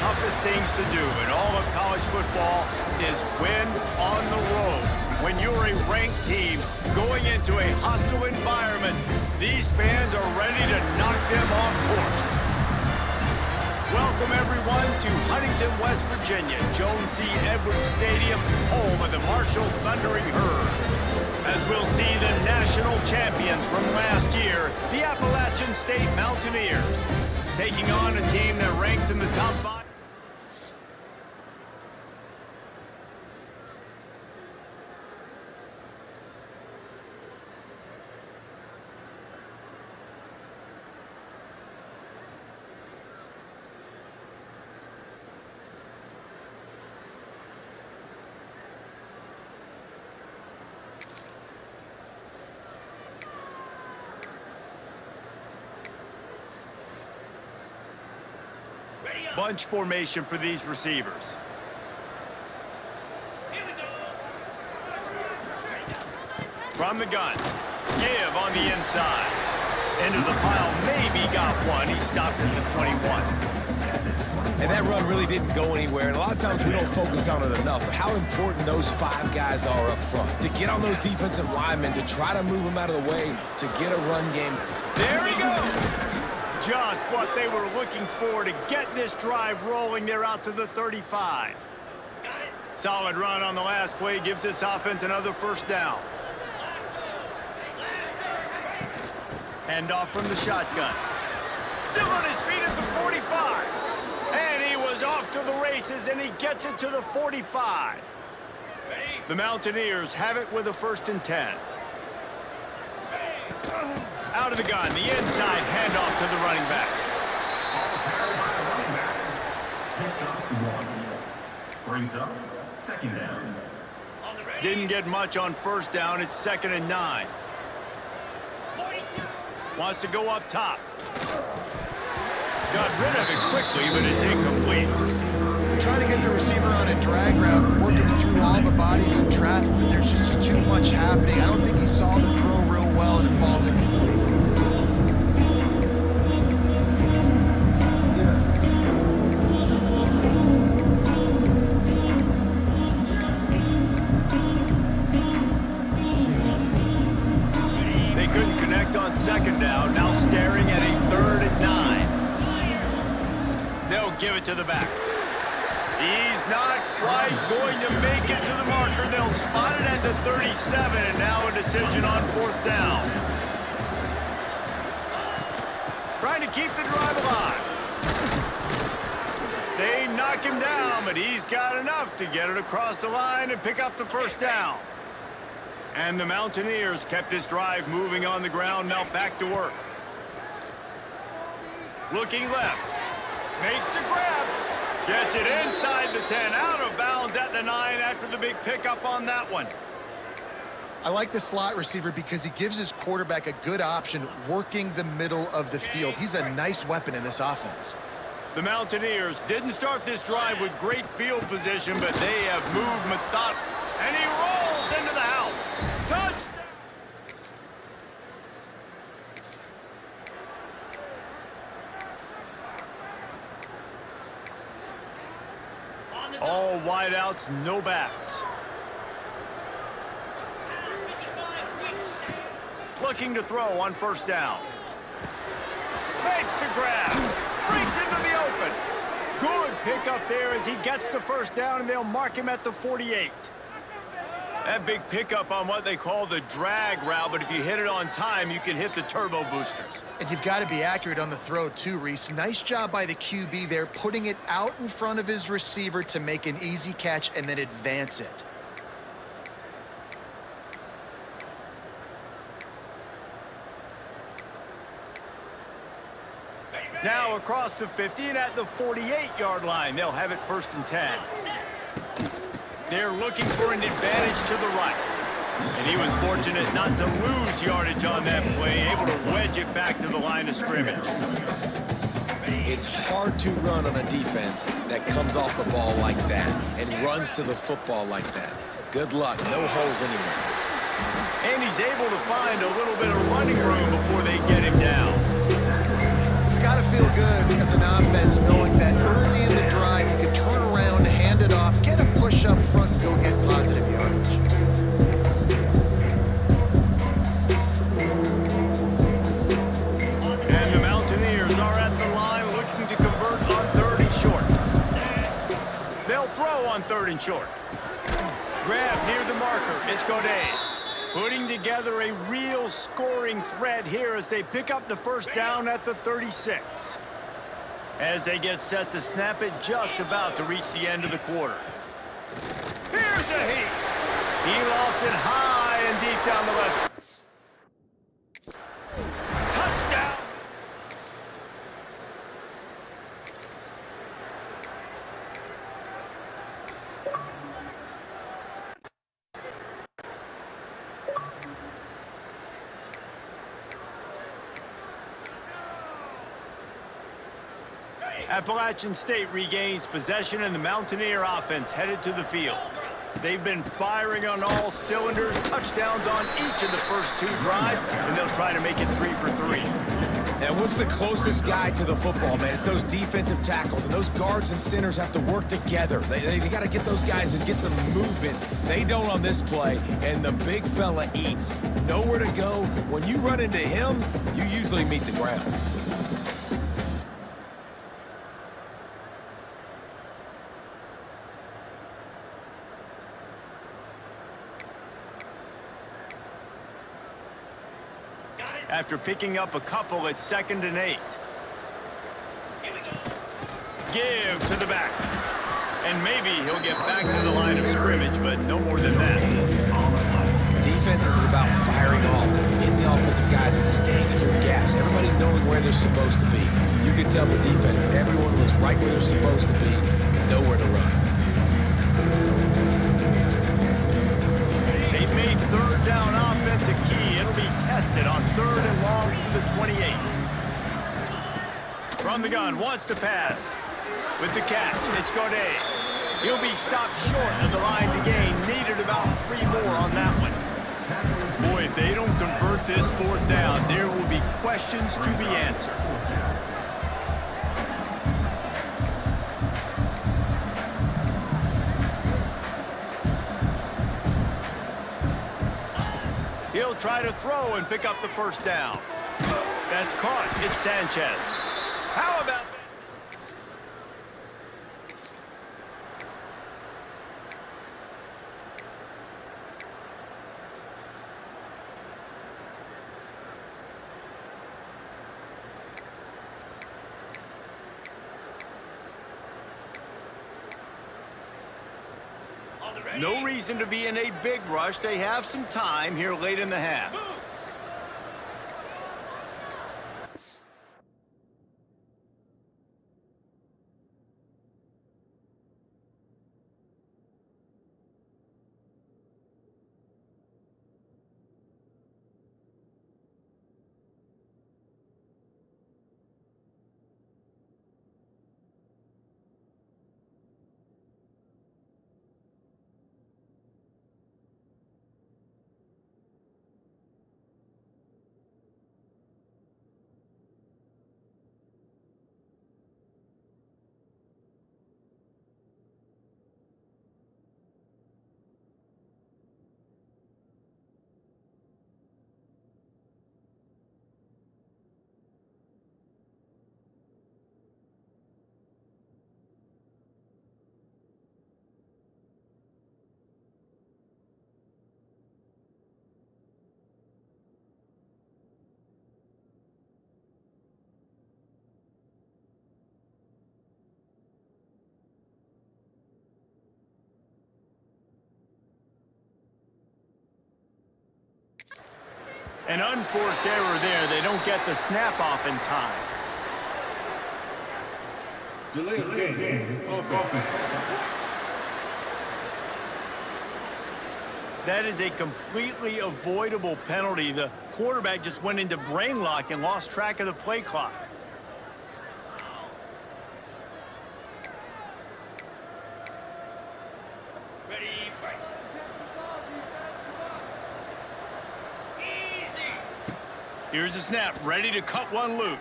toughest things to do in all of college football is win on the road. When you're a ranked team going into a hostile environment, these fans are ready to knock them off course. Welcome, everyone, to Huntington, West Virginia, Jones C. Edwards Stadium, home of the Marshall Thundering Herd. As we'll see the national champions from last year, the Appalachian State Mountaineers, taking on a team that ranks in the top 5. Bunch formation for these receivers. From the gun. Give on the inside. Into the pile. Maybe got one. He stopped at the 21. And that run really didn't go anywhere. And a lot of times we don't focus on it enough. But how important those 5 guys are up front. To get on those defensive linemen, to try to move them out of the way, to get a run game. There he goes. Just what they were looking for to get this drive rolling. They're out to the 35. Solid run on the last play gives this offense another first down. Hand off from the shotgun. Still on his feet at the 45. And he was off to the races, and he gets it to the 45. The Mountaineers have it with a 1st and 10. Out of the gun, the inside handoff to the running back. Brings up 2nd down. Didn't get much on 1st down. It's 2nd and 9. Wants to go up top. Got rid of it quickly, but it's incomplete. Trying to get the receiver on a drag route and working through all the bodies in traffic, but there's just too much happening. I don't think he saw the throw real well, and it falls incomplete. They couldn't connect on 2nd down, now staring at a 3rd and 9. They'll give it to the back. He's not quite going to make it to the marker. They'll spot it at the 37, and now a decision on 4th down. Trying to keep the drive alive. They knock him down, but he's got enough to get it across the line and pick up the 1st down. And the Mountaineers kept this drive moving on the ground, now back to work. Looking left. Makes the grab. Gets it inside the 10, out of bounds at the 9 after the big pickup on that one. I like the slot receiver because he gives his quarterback a good option working the middle of the field. He's a nice weapon in this offense. The Mountaineers didn't start this drive with great field position, but they have moved methodically. And he rolls into the house. Touchdown! All wideouts, no backs. Looking to throw on 1st down. Makes the grab. Breaks into the open. Good pickup there as he gets the 1st down, and they'll mark him at the 48. That big pickup on what they call the drag route, but if you hit it on time, you can hit the turbo boosters. And you've got to be accurate on the throw too, Reese. Nice job by the QB there, putting it out in front of his receiver to make an easy catch and then advance it. Now across the 50 and at the 48-yard line, they'll have it 1st and 10. They're looking for an advantage to the right. And he was fortunate not to lose yardage on that play, able to wedge it back to the line of scrimmage. It's hard to run on a defense that comes off the ball like that and runs to the football like that. Good luck. No holes anywhere. And he's able to find a little bit of running room before they get him down. It's got to feel good as an offense knowing that early in the drive third and short. Grab near the marker. It's Godet. Putting together a real scoring threat here as they pick up the first down at the 36. As they get set to snap it, just about to reach the end of the quarter. Here's a heat. He lofts it high and deep down the left side. Touchdown. Appalachian State regains possession and the Mountaineer offense headed to the field. They've been firing on all cylinders, touchdowns on each of the first 2 drives, and they'll try to make it 3 for 3. And what's the closest guy to the football, man? It's those defensive tackles, and those guards and centers have to work together. They got to get those guys and get some movement. They don't on this play, and the big fella eats. Nowhere to go. When you run into him, you usually meet the ground. After picking up a couple, it's 2nd and 8. Give to the back. And maybe he'll get back to the line of scrimmage, but no more than that. Defense is about firing off, hitting the offensive guys and staying in your gaps. Everybody knowing where they're supposed to be. You could tell the defense, everyone was right where they're supposed to be, nowhere to run. They've made 3rd down offense a key. It'll be tested on 3rd and long to the 28. From the gun, wants to pass. With the catch, it's Godet. He'll be stopped short of the line to gain. Needed about 3 more on that one. Boy, if they don't convert this 4th down, there will be questions to be answered. He'll try to throw and pick up the first down. That's caught. It's Sanchez. How about that? No reason to be in a big rush. They have some time here late in the half. An unforced error there. They don't get the snap off in time. Delay of game. Offense. That is a completely avoidable penalty. The quarterback just went into brain lock and lost track of the play clock. Here's the snap, ready to cut one loose.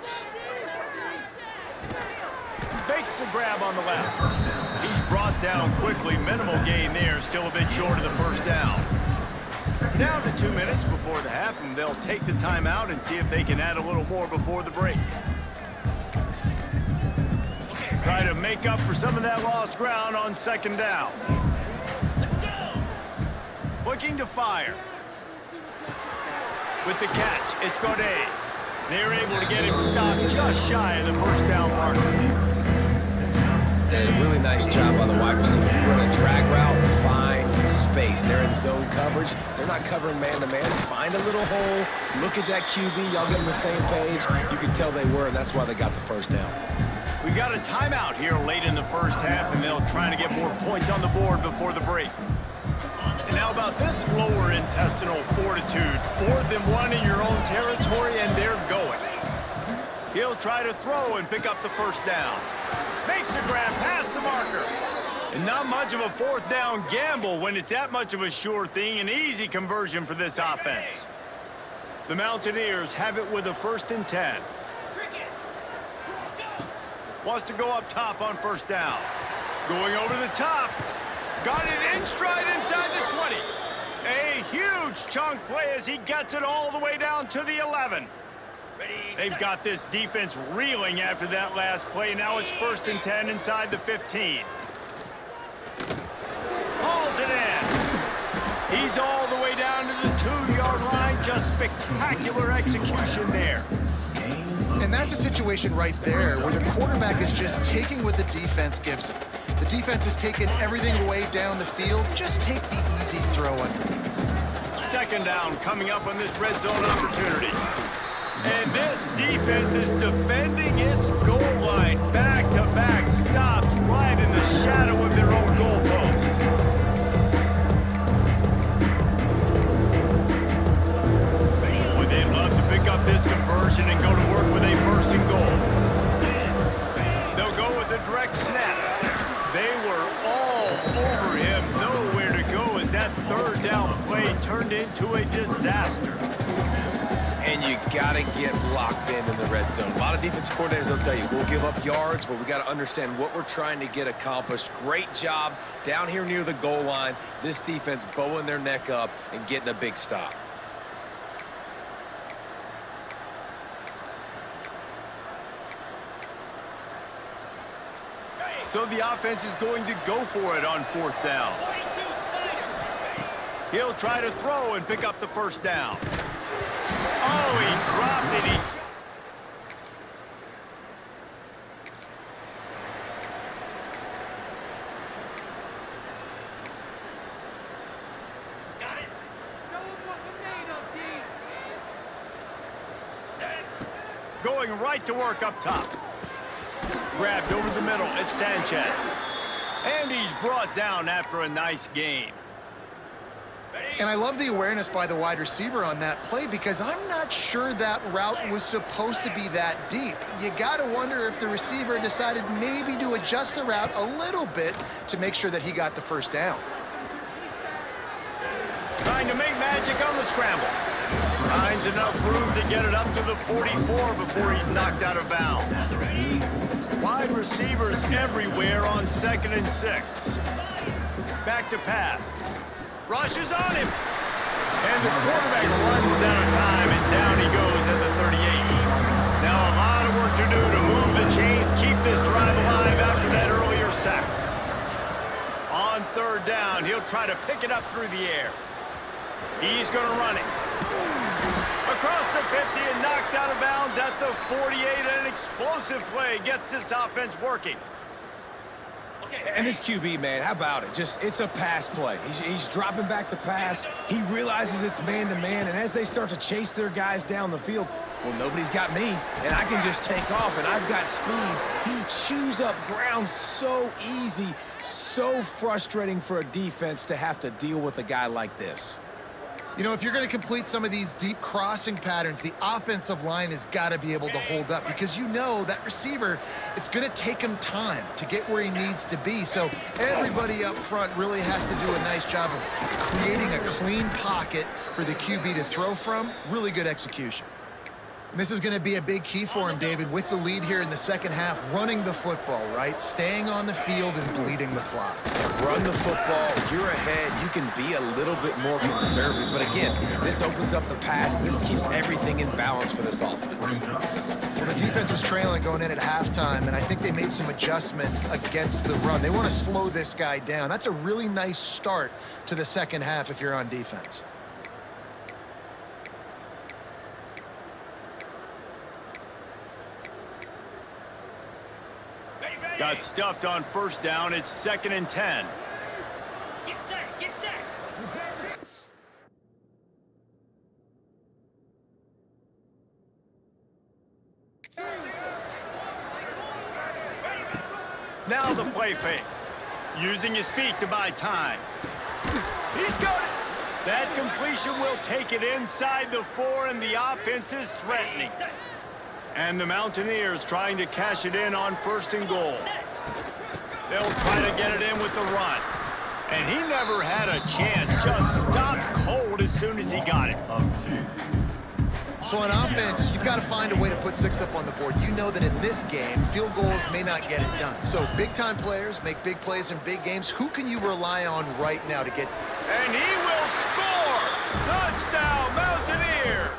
Makes the grab on the left. He's brought down quickly. Minimal gain there, still a bit short of the first down. Down to 2 minutes before the half, and they'll take the timeout and see if they can add a little more before the break. Try to make up for some of that lost ground on second down. Looking to fire. With the catch, it's Godet. They're able to get him stopped just shy of the first down marker. Did a really nice job by the wide receiver. Run a drag route, find space. They're in zone coverage. They're not covering man-to-man. Find a little hole. Look at that QB. Y'all get on the same page. You can tell they were, and that's why they got the first down. We got a timeout here late in the first half, and they'll try to get more points on the board before the break. And how about this lower intestinal fortitude? 4th and 1 in your own territory, and they're going. He'll try to throw and pick up the first down. Makes the grab past the marker. And not much of a fourth down gamble when it's that much of a sure thing. An easy conversion for this offense. The Mountaineers have it with a 1st and 10. Wants to go up top on first down. Going over the top. Got it in stride inside the 20. A huge chunk play as he gets it all the way down to the 11. They've got this defense reeling after that last play. Now it's 1st and 10 inside the 15. Hauls it in. He's all the way down to the 2-yard line. Just spectacular execution there. And that's a situation right there where the quarterback is just taking what the defense gives him. The defense is taking everything away down the field. Just take the easy throw in. Second down coming up on this red zone opportunity. And this defense is defending its goal line. Back-to-back stops right in the shadow of their own goalpost. Boy, they'd love to pick up this conversion and go to work with a 1st and goal. They'll go with a direct snap. They were all over him. Nowhere to go as that 3rd down play turned into a disaster. And you got to get locked in the red zone. A lot of defense coordinators will tell you, we'll give up yards, but we got to understand what we're trying to get accomplished. Great job down here near the goal line. This defense bowing their neck up and getting a big stop. So the offense is going to go for it on 4th down. He'll try to throw and pick up the first down. Oh, he dropped it. Got it. Show him what we're made of, D. Going right to work up top. Grabbed over the middle. It's Sanchez. And he's brought down after a nice gain. And I love the awareness by the wide receiver on that play because I'm not sure that route was supposed to be that deep. You got to wonder if the receiver decided maybe to adjust the route a little bit to make sure that he got the first down. Trying to make magic on the scramble. Finds enough room to get it up to the 44 before he's knocked out of bounds. Wide receivers everywhere on 2nd and 6. Back to pass. Rushes on him. And the quarterback runs out of time, and down he goes at the 38. Now a lot of work to do to move the chains, keep this drive alive after that earlier sack. On 3rd down, he'll try to pick it up through the air. He's going to run it. Across the 50 and knocked out of bounds at the 48. An explosive play gets this offense working. And this QB, man, how about it? It's a pass play. He's dropping back to pass. He realizes it's man-to-man, and as they start to chase their guys down the field, well, nobody's got me, and I can just take off, and I've got speed. He chews up ground so easy, so frustrating for a defense to have to deal with a guy like this. You know, if you're going to complete some of these deep crossing patterns, the offensive line has got to be able to hold up because you know that receiver, it's going to take him time to get where he needs to be. So everybody up front really has to do a nice job of creating a clean pocket for the QB to throw from. Really good execution. And this is going to be a big key for him, David, with the lead here in the second half, running the football, right? Staying on the field and bleeding the clock. Run the football, you're ahead, you can be a little bit more conservative. But again, this opens up the pass. This keeps everything in balance for this offense. Well, the defense was trailing going in at halftime, and I think they made some adjustments against the run. They want to slow this guy down. That's a really nice start to the second half if you're on defense. Got stuffed on first down. It's 2nd and 10. Get set, get set. Now the play fake. Using his feet to buy time. He's got it. That completion will take it inside the 4, and the offense is threatening. And the Mountaineers trying to cash it in on 1st and goal. They'll try to get it in with the run. And he never had a chance. Just stopped cold as soon as he got it. So on offense, you've got to find a way to put 6 up on the board. You know that in this game, field goals may not get it done. So big-time players make big plays in big games. Who can you rely on right now to get... And he will score! Touchdown, Mountaineers!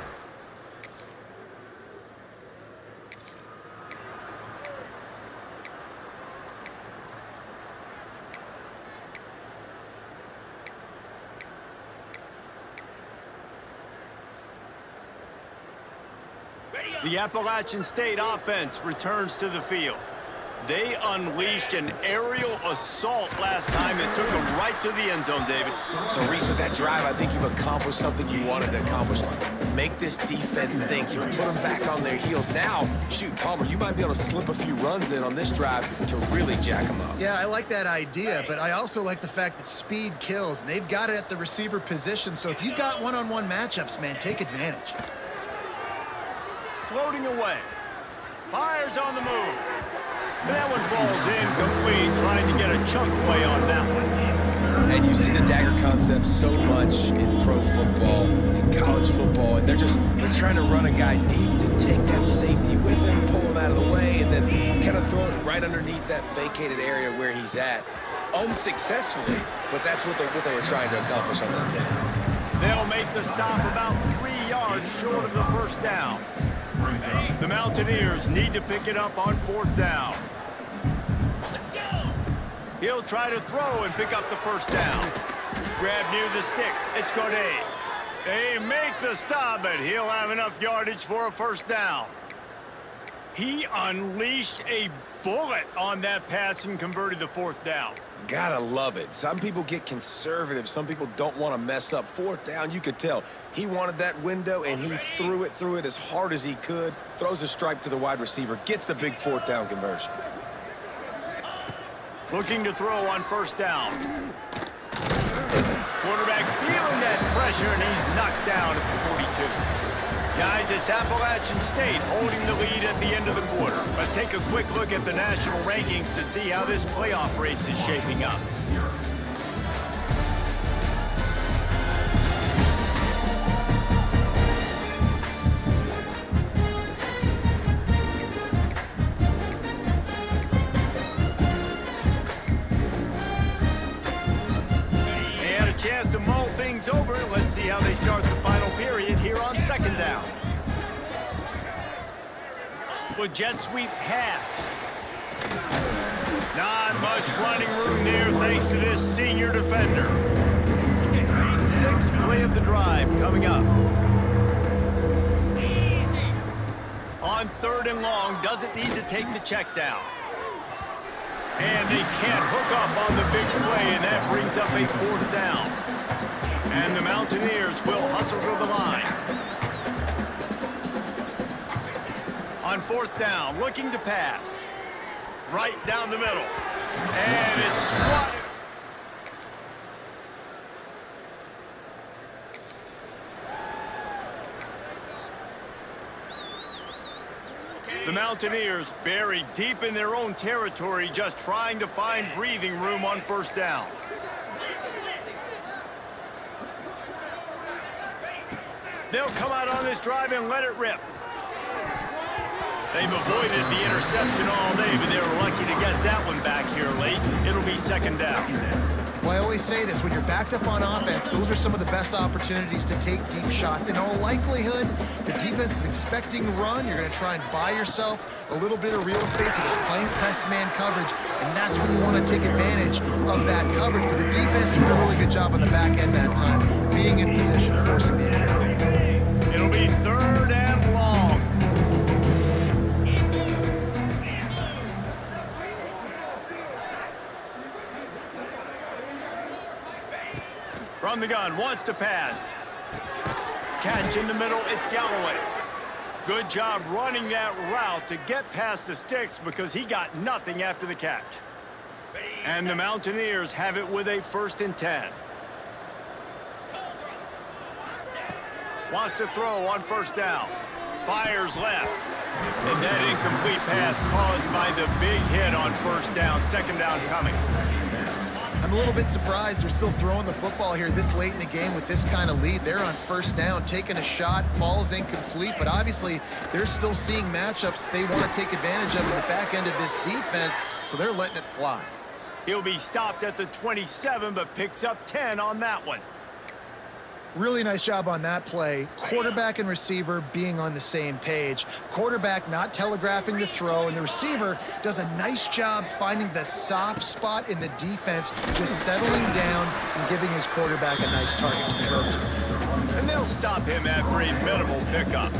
The Appalachian State offense returns to the field. They unleashed an aerial assault last time and took them right to the end zone, David. So, Reese, with that drive, I think you've accomplished something you wanted to accomplish. Make this defense think. You've put them back on their heels. Now, shoot, Palmer, you might be able to slip a few runs in on this drive to really jack them up. Yeah, I like that idea, but I also like the fact that speed kills, and they've got it at the receiver position. So if you've got one-on-one matchups, man, take advantage. Floating away. Fires on the move. That one falls incomplete, trying to get a chunk play on that one. And you see the dagger concept so much in pro football, in college football, and they're trying to run a guy deep to take that safety with him, pull him out of the way, and then kind of throw it right underneath that vacated area where he's at. Unsuccessfully, but that's what they were trying to accomplish on that play. They'll make the stop about 3 yards short of the 1st down. The Mountaineers need to pick it up on 4th down. Let's go. He'll try to throw and pick up the 1st down. Grab near the sticks. It's Godet. They make the stop, but he'll have enough yardage for a 1st down. He unleashed a bullet on that pass and converted the 4th down. Gotta love it. Some people get conservative. Some people don't want to mess up. 4th down, you could tell. He wanted that window, and he threw it as hard as he could. Throws a stripe to the wide receiver. Gets the big 4th down conversion. Looking to throw on 1st down. Quarterback feeling that pressure, and he's knocked down at the 42. Guys, it's Appalachian State holding the lead at the end of the quarter. Let's take a quick look at the national rankings to see how this playoff race is shaping up. They had a chance to mull things over. Let's see how they start the final period here on 2nd down. With jet sweep pass. Not much running room there thanks to this senior defender. 6th play of the drive coming up. On 3rd and long, doesn't need to take the check down. And they can't hook up on the big play, and that brings up a 4th down. And the Mountaineers will hustle to the line. On 4th down, looking to pass. Right down the middle. And it's swatted. The Mountaineers buried deep in their own territory, just trying to find breathing room on 1st down. They'll come out on this drive and let it rip. They've avoided the interception all day, but they were lucky to get that one back here late. It'll be 2nd down. Well, I always say this, when you're backed up on offense, those are some of the best opportunities to take deep shots. In all likelihood, the defense is expecting a run. You're going to try and buy yourself a little bit of real estate, so they're playing press man coverage, and that's when you want to take advantage of that coverage. But the defense doing a really good job on the back end that time, being in position, forcing the incompletion. It'll be 3rd and long. From the gun, wants to pass. Catch in the middle, it's Galloway. Good job running that route to get past the sticks because he got nothing after the catch. And the Mountaineers have it with a 1st and 10. Wants to throw on 1st down. Fires left. And that incomplete pass caused by the big hit on 1st down. 2nd down coming. I'm a little bit surprised they're still throwing the football here this late in the game with this kind of lead. They're on 1st down, taking a shot, falls incomplete, but obviously they're still seeing matchups that they want to take advantage of in the back end of this defense, so they're letting it fly. He'll be stopped at the 27, but picks up 10 on that one. Really nice job on that play. Quarterback and receiver being on the same page. Quarterback not telegraphing the throw, and the receiver does a nice job finding the soft spot in the defense, just settling down and giving his quarterback a nice target to throw to. And they'll stop him after a minimal pickup.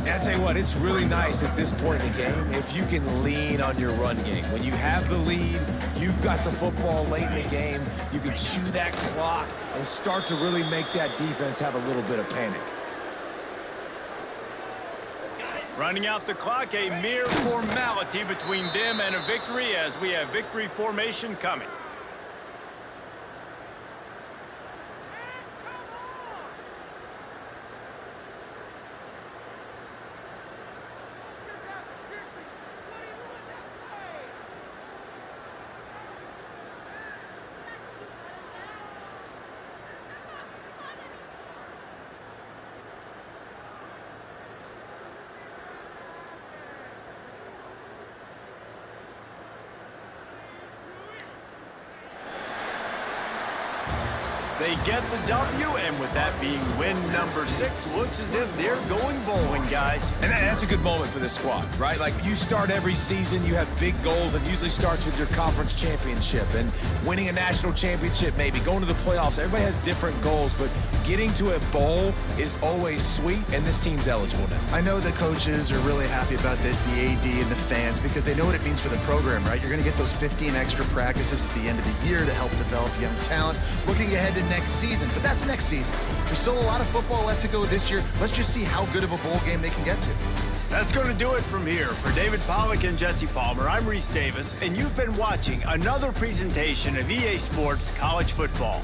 And I tell you what, it's really nice at this point in the game if you can lean on your run game. When you have the lead, you've got the football late in the game, you can chew that clock and start to really make that defense have a little bit of panic. Running out the clock, a mere formality between them and a victory as we have victory formation coming. They get the W, and with that being win number 6, looks as if they're going bowling, guys. And that's a good moment for this squad, right? Like, you start every season, you have big goals, and usually starts with your conference championship and winning a national championship, maybe going to the playoffs. Everybody has different goals, but getting to a bowl is always sweet, and this team's eligible now. I know the coaches are really happy about this, the AD and the fans, because they know what it means for the program, right? You're going to get those 15 extra practices at the end of the year to help develop young talent. Looking ahead to next season, but that's next season. There's still a lot of football left to go this year. Let's just see how good of a bowl game they can get to. That's going to do it from here. For David Pollack and Jesse Palmer, I'm Reese Davis, and you've been watching another presentation of EA Sports College Football.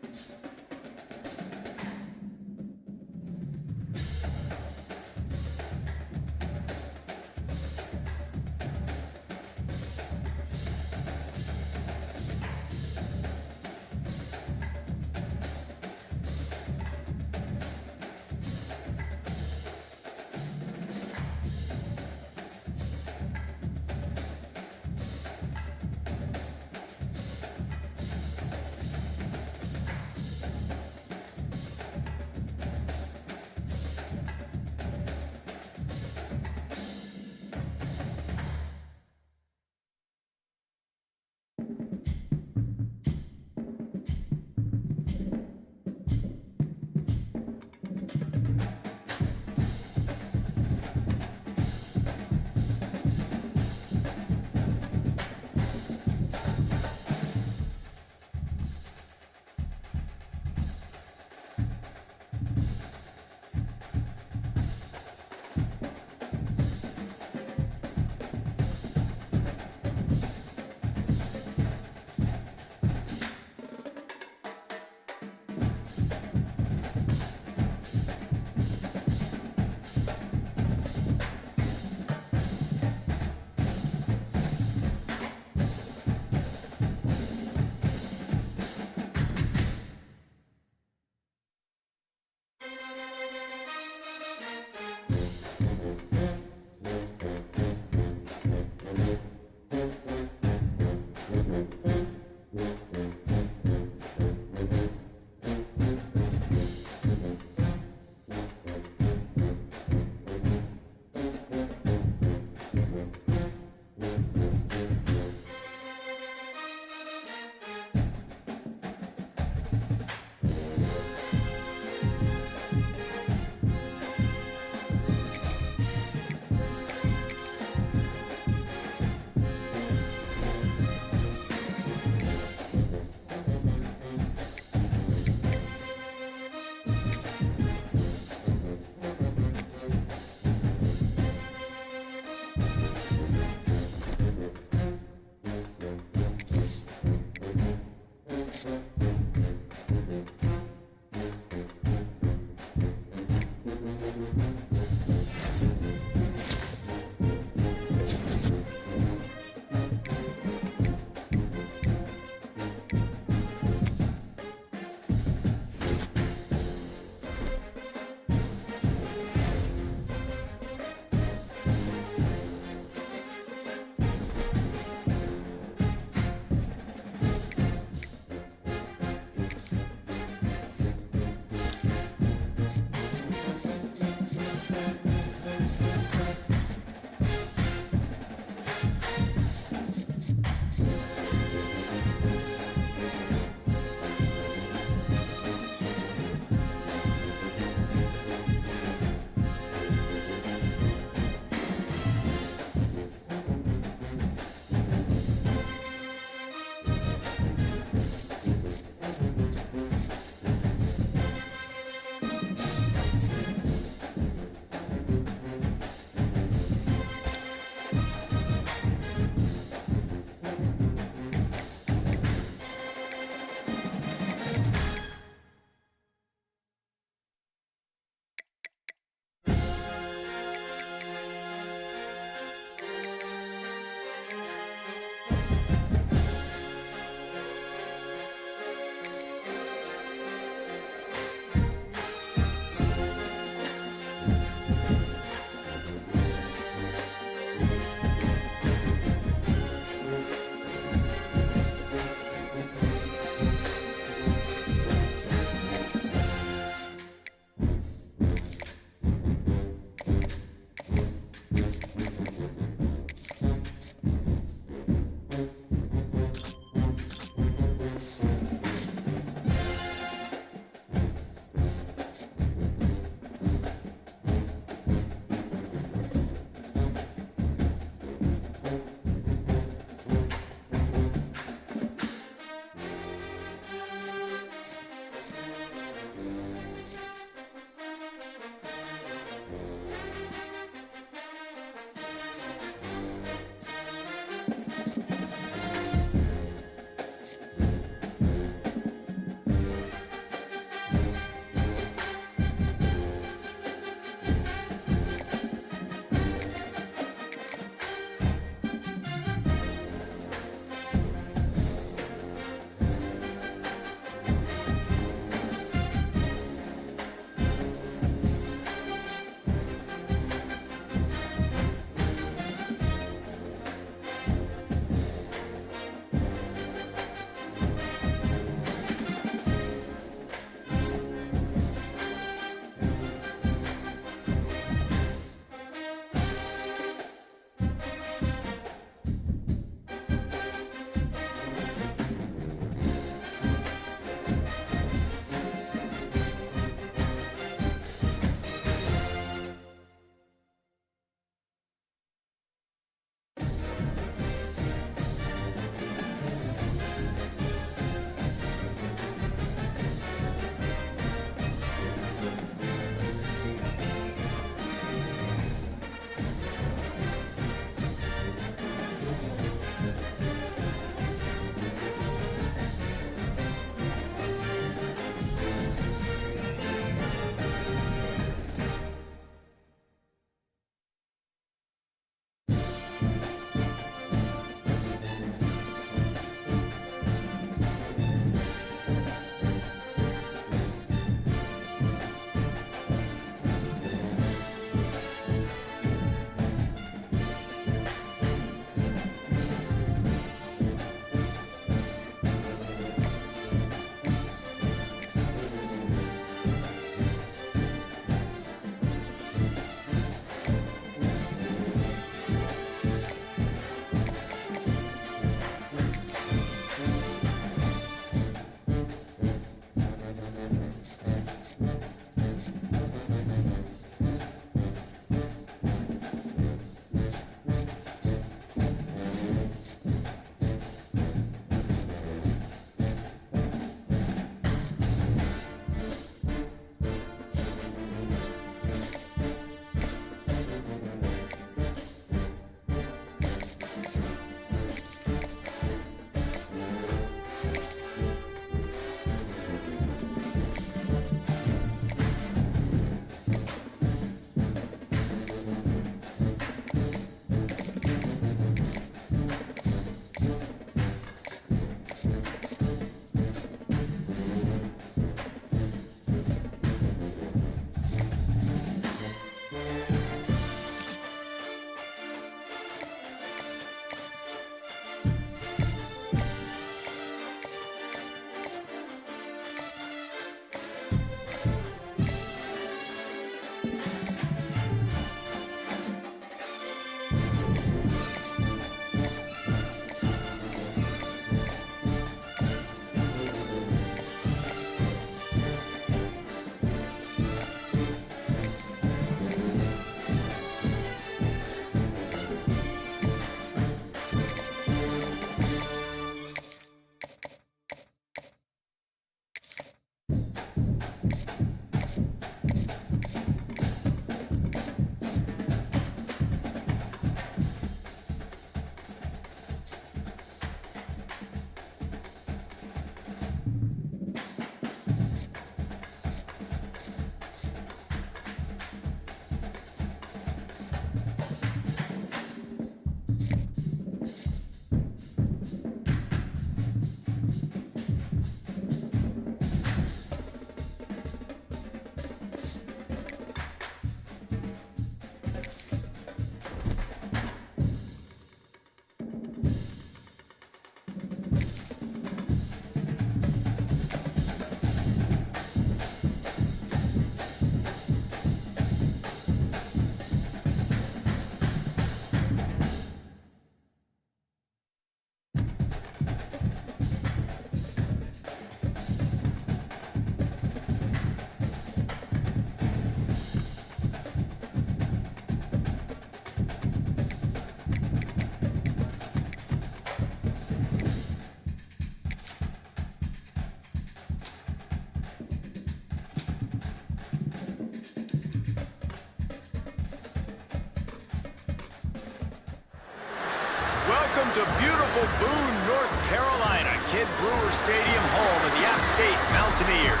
Welcome to beautiful Boone, North Carolina, Kid Brewer Stadium, home of the App State Mountaineers.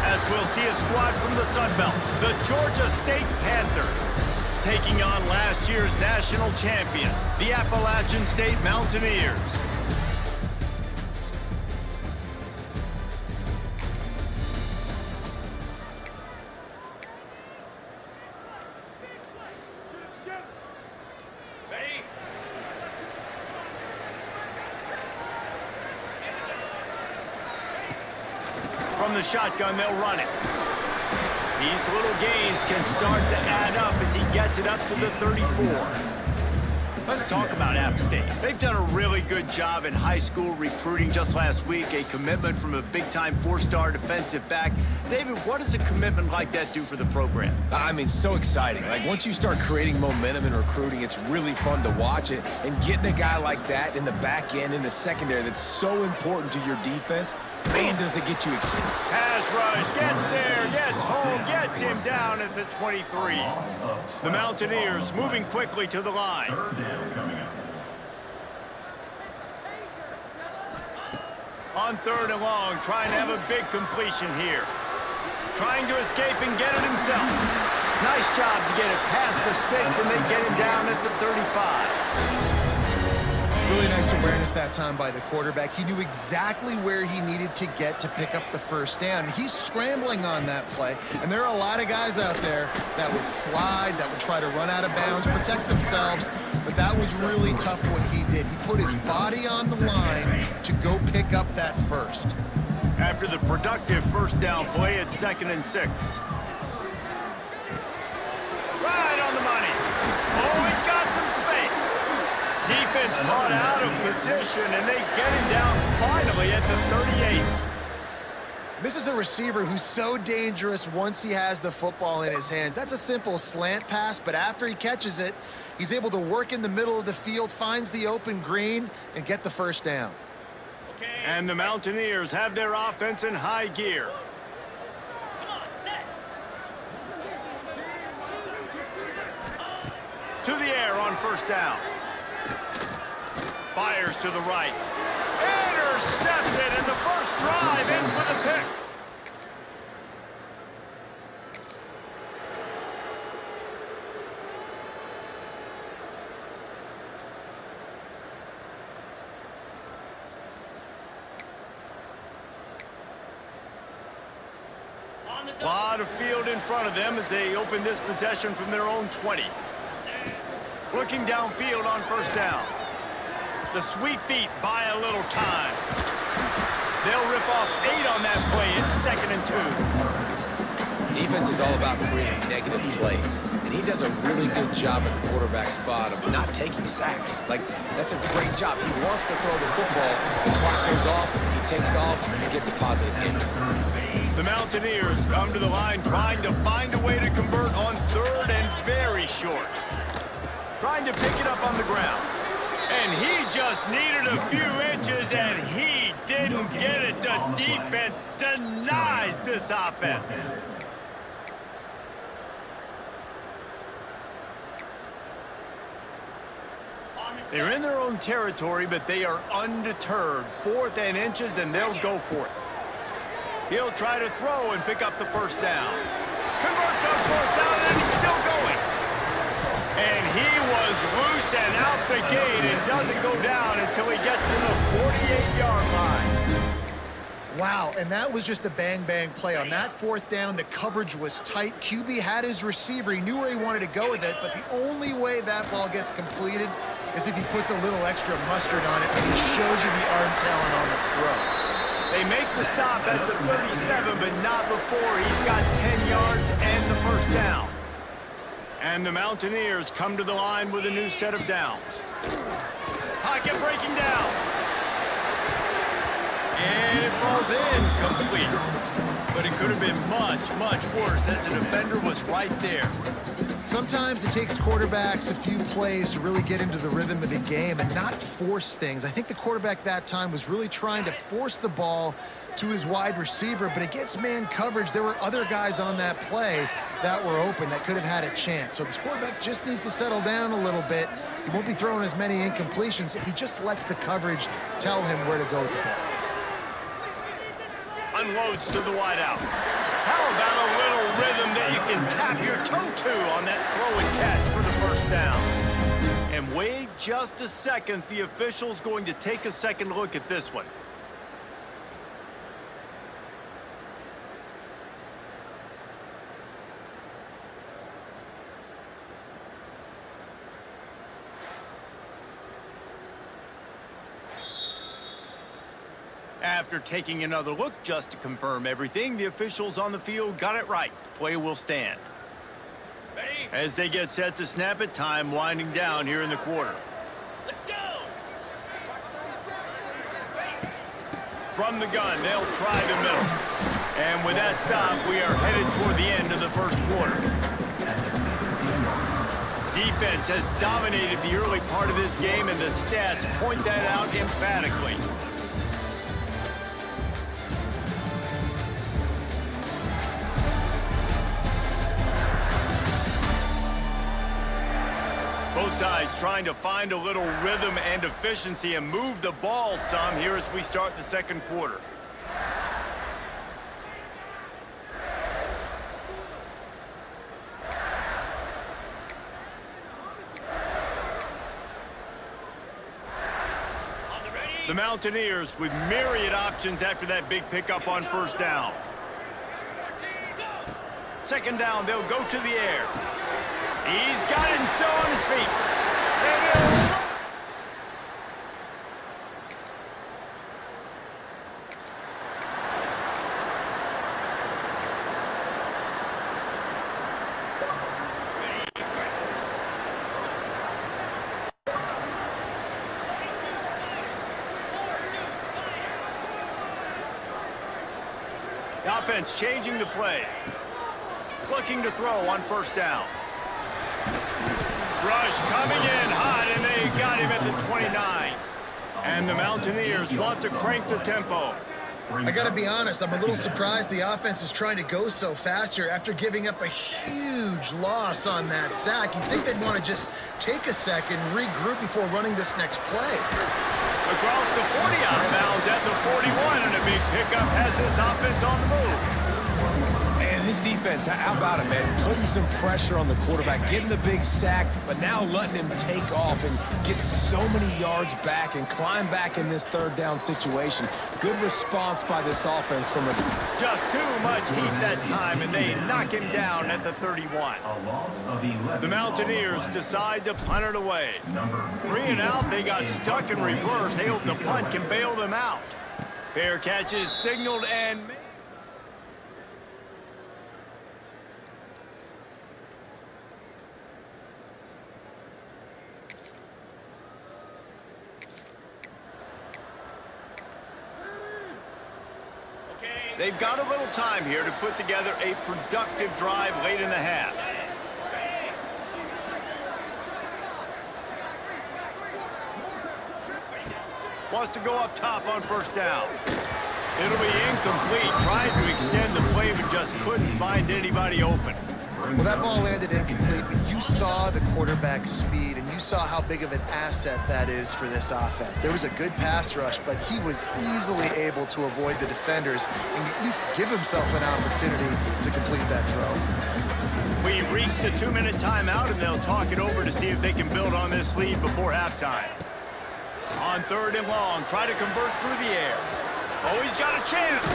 As we'll see a squad from the Sun Belt, the Georgia State Panthers, taking on last year's national champion, the Appalachian State Mountaineers. From the shotgun, they'll run it. These little gains can start to add up as he gets it up to the 34. Let's talk about App State. They've done a really good job in high school recruiting. Just last week, a commitment from a big-time four-star defensive back. David, what does a commitment like that do for the program? I mean, so exciting. Like, once you start creating momentum in recruiting, it's really fun to watch it. And getting a guy like that in the back end, in the secondary, that's so important to your defense, man, does it get you excited. Pass rush, gets there, gets home, gets him down at the 23. The Mountaineers moving quickly to the line. Third down coming up. On 3rd and long, trying to have a big completion here. Trying to escape and get it himself. Nice job to get it past the sticks, and they get him down at the 35. Really nice awareness that time by the quarterback. He knew exactly where he needed to get to pick up the first down. He's scrambling on that play, and there are a lot of guys out there that would slide, that would try to run out of bounds, protect themselves, but that was really tough what he did. He put his body on the line to go pick up that first. After the productive first down play, it's 2nd and 6. Right on the money. Oh, he's got some space. Defense caught out of position, and they get him down finally at the 38. This is a receiver who's so dangerous once he has the football in his hands. That's a simple slant pass, but after he catches it, he's able to work in the middle of the field, finds the open green, and get the first down. And the Mountaineers have their offense in high gear. Come on, set. To the air on first down. Fires to the right. Intercepted, and the first drive ends with a pick. On the A lot of field in front of them as they open this possession from their own 20. Looking downfield on first down. The sweet feet buy a little time. They'll rip off 8 on that play. It's 2nd and 2. Defense is all about creating negative plays, and he does a really good job at the quarterback spot of not taking sacks. Like, that's a great job. He wants to throw the football. The clock goes off, he takes off, and gets a positive gain. The Mountaineers come to the line trying to find a way to convert on 3rd and very short. Trying to pick it up on the ground. And he just needed a few inches, and he didn't get it. The defense denies this offense. They're in their own territory, but they are undeterred. 4th and inches, and they'll go for it. He'll try to throw and pick up the first down. Converts on 4th down, and he's still going. And he was loose and out the gate and doesn't go down until he gets to the 48-yard line. Wow, and that was just a bang-bang play. On that 4th down, the coverage was tight. QB had his receiver. He knew where he wanted to go with it, but the only way that ball gets completed is if he puts a little extra mustard on it, and he shows you the arm talent on the throw. They make the stop at the 37, but not before he's got 10 yards and the first down. And the Mountaineers come to the line with a new set of downs. Pocket breaking down. And it falls incomplete. But it could have been much, much worse as the defender was right there. Sometimes it takes quarterbacks a few plays to really get into the rhythm of the game and not force things. I think the quarterback that time was really trying to force the ball to his wide receiver, but against man coverage, there were other guys on that play that were open that could have had a chance. So this quarterback just needs to settle down a little bit. He won't be throwing as many incompletions if he just lets the coverage tell him where to go with the ball. Unloads to the wideout. How about a little rhythm that you can tap your toe to on that throw and catch for the first down? And wait just a second. The official's going to take a second look at this one. After taking another look just to confirm everything, the officials on the field got it right. The play will stand. Ready? As they get set to snap it, time winding down here in the quarter. Let's go! From the gun, they'll try the middle. And with that stop, we are headed toward the end of the first quarter. Defense has dominated the early part of this game, and the stats point that out emphatically. Both sides trying to find a little rhythm and efficiency and move the ball some here as we start the second quarter. The Mountaineers with myriad options after that big pickup on first down. Second down, they'll go to the air. He's got it and still on his feet. The offense changing the play. Looking to throw on first down. Rush coming in hot, and they got him at the 29. And the Mountaineers want to crank the tempo. I got to be honest, I'm a little surprised the offense is trying to go so fast here after giving up a huge loss on that sack. You'd think they'd want to just take a second, regroup before running this next play. Across the 40 out of bounds at the 41, and a big pickup has this offense on the move. And this defense, how about it, man? Putting some pressure on the quarterback, getting the big sack, but now letting him take off and get so many yards back and climb back in this third down situation. Good response by this offense from a... Just too much heat that time, and they knock him down at the 31. A loss of 11. The Mountaineers decide to punt it away. 3 and out, they got stuck in reverse. They hope the punt can bail them out. Fair catch is signaled and... They've got a little time here to put together a productive drive late in the half. Wants to go up top on first down. It'll be incomplete. Tried to extend the play, but just couldn't find anybody open. Well, that ball landed incomplete, but you saw the quarterback's speed, and you saw how big of an asset that is for this offense. There was a good pass rush, but he was easily able to avoid the defenders and at least give himself an opportunity to complete that throw. We've reached the 2-minute timeout, and they'll talk it over to see if they can build on this lead before halftime. On third and long, try to convert through the air. Oh, he's got a chance.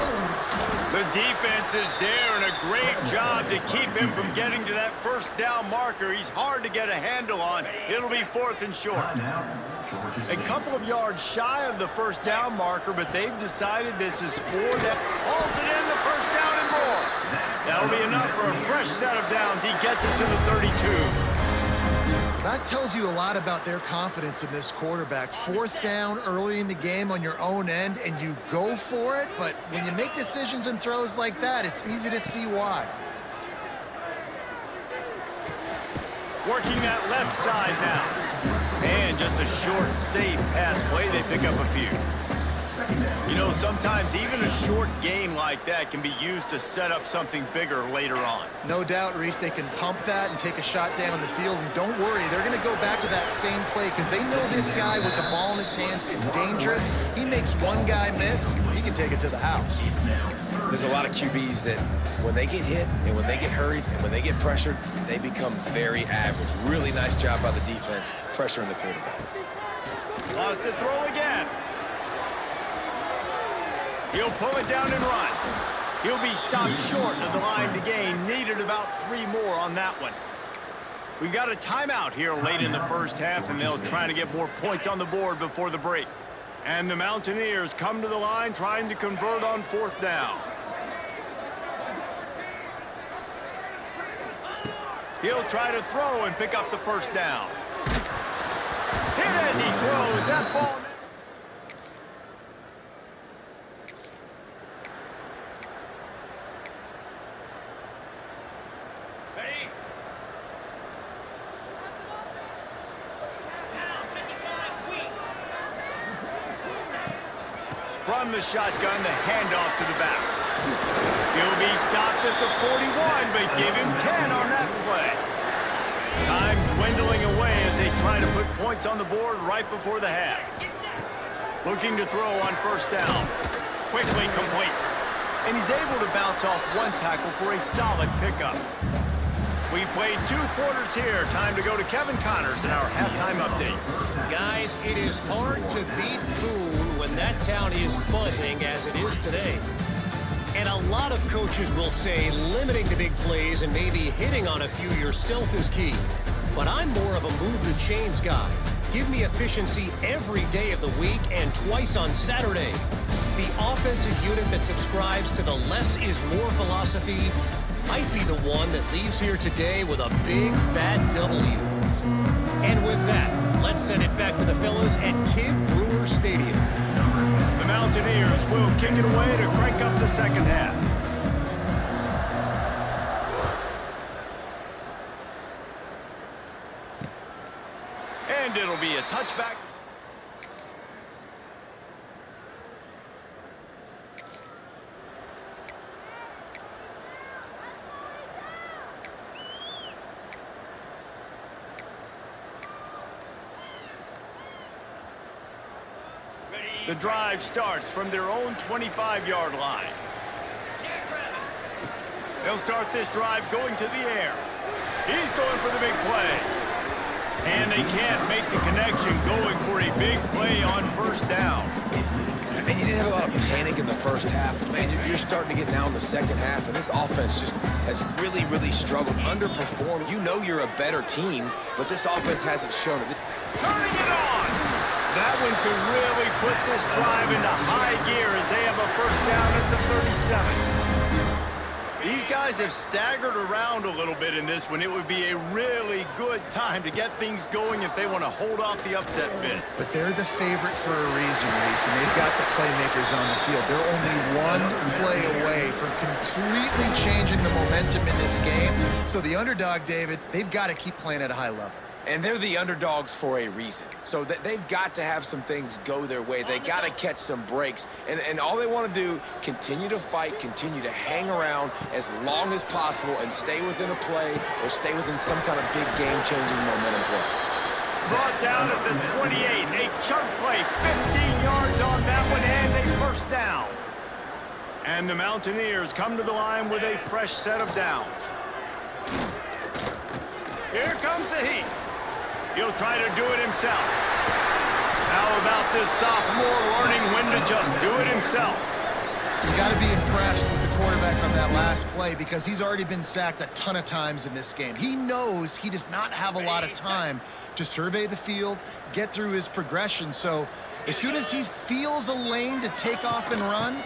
The defense is there, and a great job to keep him from getting to that first down marker. He's hard to get a handle on. It'll be 4th and short. A couple of yards shy of the first down marker, but they've decided this is 4 that hauls it in the first down and more. That'll be enough for a fresh set of downs. He gets it to the 32. That tells you a lot about their confidence in this quarterback. 4th down early in the game on your own end, and you go for it, but when you make decisions and throws like that, it's easy to see why. Working that left side now. And just a short, safe pass play. They pick up a few. You know, sometimes even a short game like that can be used to set up something bigger later on. No doubt, Reese, they can pump that and take a shot down the field. And don't worry, they're going to go back to that same play because they know this guy with the ball in his hands is dangerous. He makes one guy miss, he can take it to the house. There's a lot of QBs that when they get hit and when they get hurried and when they get pressured, they become very average. Really nice job by the defense pressuring the quarterback. Lost to throw again. He'll pull it down and run. He'll be stopped short of the line to gain. Needed about 3 more on that one. We've got a timeout here late in the first half, and they'll try to get more points on the board before the break. And the Mountaineers come to the line trying to convert on 4th down. He'll try to throw and pick up the first down. Hit as he throws. That ball... From the shotgun, the handoff to the back. He'll be stopped at the 41, but give him 10 on that play. Time dwindling away as they try to put points on the board right before the half. Looking to throw on 1st down. Quickly complete. And he's able to bounce off 1 tackle for a solid pickup. We've played 2 quarters here. Time to go to Kevin Connors in our halftime update. Guys, it is hard to beat Boone when that town is buzzing as it is today. And a lot of coaches will say limiting the big plays and maybe hitting on a few yourself is key. But I'm more of a move the chains guy. Give me efficiency every day of the week and twice on Saturday. The offensive unit that subscribes to the less is more philosophy might be the one that leaves here today with a big fat W. And with that, let's send it back to the fellas at Kid Brewer Stadium. The Mountaineers will kick it away to crank up the second half. And it'll be a touchback. The drive starts from their own 25-yard line. They'll start this drive going to the air. He's going for the big play. And they can't make the connection going for a big play on 1st down. And you didn't have a lot of panic in the first half. Man, you're starting to get now in the second half, and this offense just has really, really struggled, underperformed. You know you're a better team, but this offense hasn't shown it. Turning it on! That one could really put this drive into high gear as they have a 1st down at the 37. These guys have staggered around a little bit in this one. It would be a really good time to get things going if they want to hold off the upset bid. But they're the favorite for a reason, Reese, and they've got the playmakers on the field. They're only 1 play away from completely changing the momentum in this game. So the underdog, David, they've got to keep playing at a high level. And they're the underdogs for a reason. So they've got to have some things go their way. They got to catch some breaks. And all they want to do, continue to fight, continue to hang around as long as possible and stay within a play or stay within some kind of big game-changing momentum play. Brought down at the 28. A chunk play, 15 yards on that one, and a 1st down. And the Mountaineers come to the line with a fresh set of downs. Here comes the heat. He'll try to do it himself. How about this sophomore learning when to just do it himself? You got to be impressed with the quarterback on that last play because he's already been sacked a ton of times in this game. He knows he does not have a lot of time to survey the field, get through his progression. So as soon as he feels a lane to take off and run,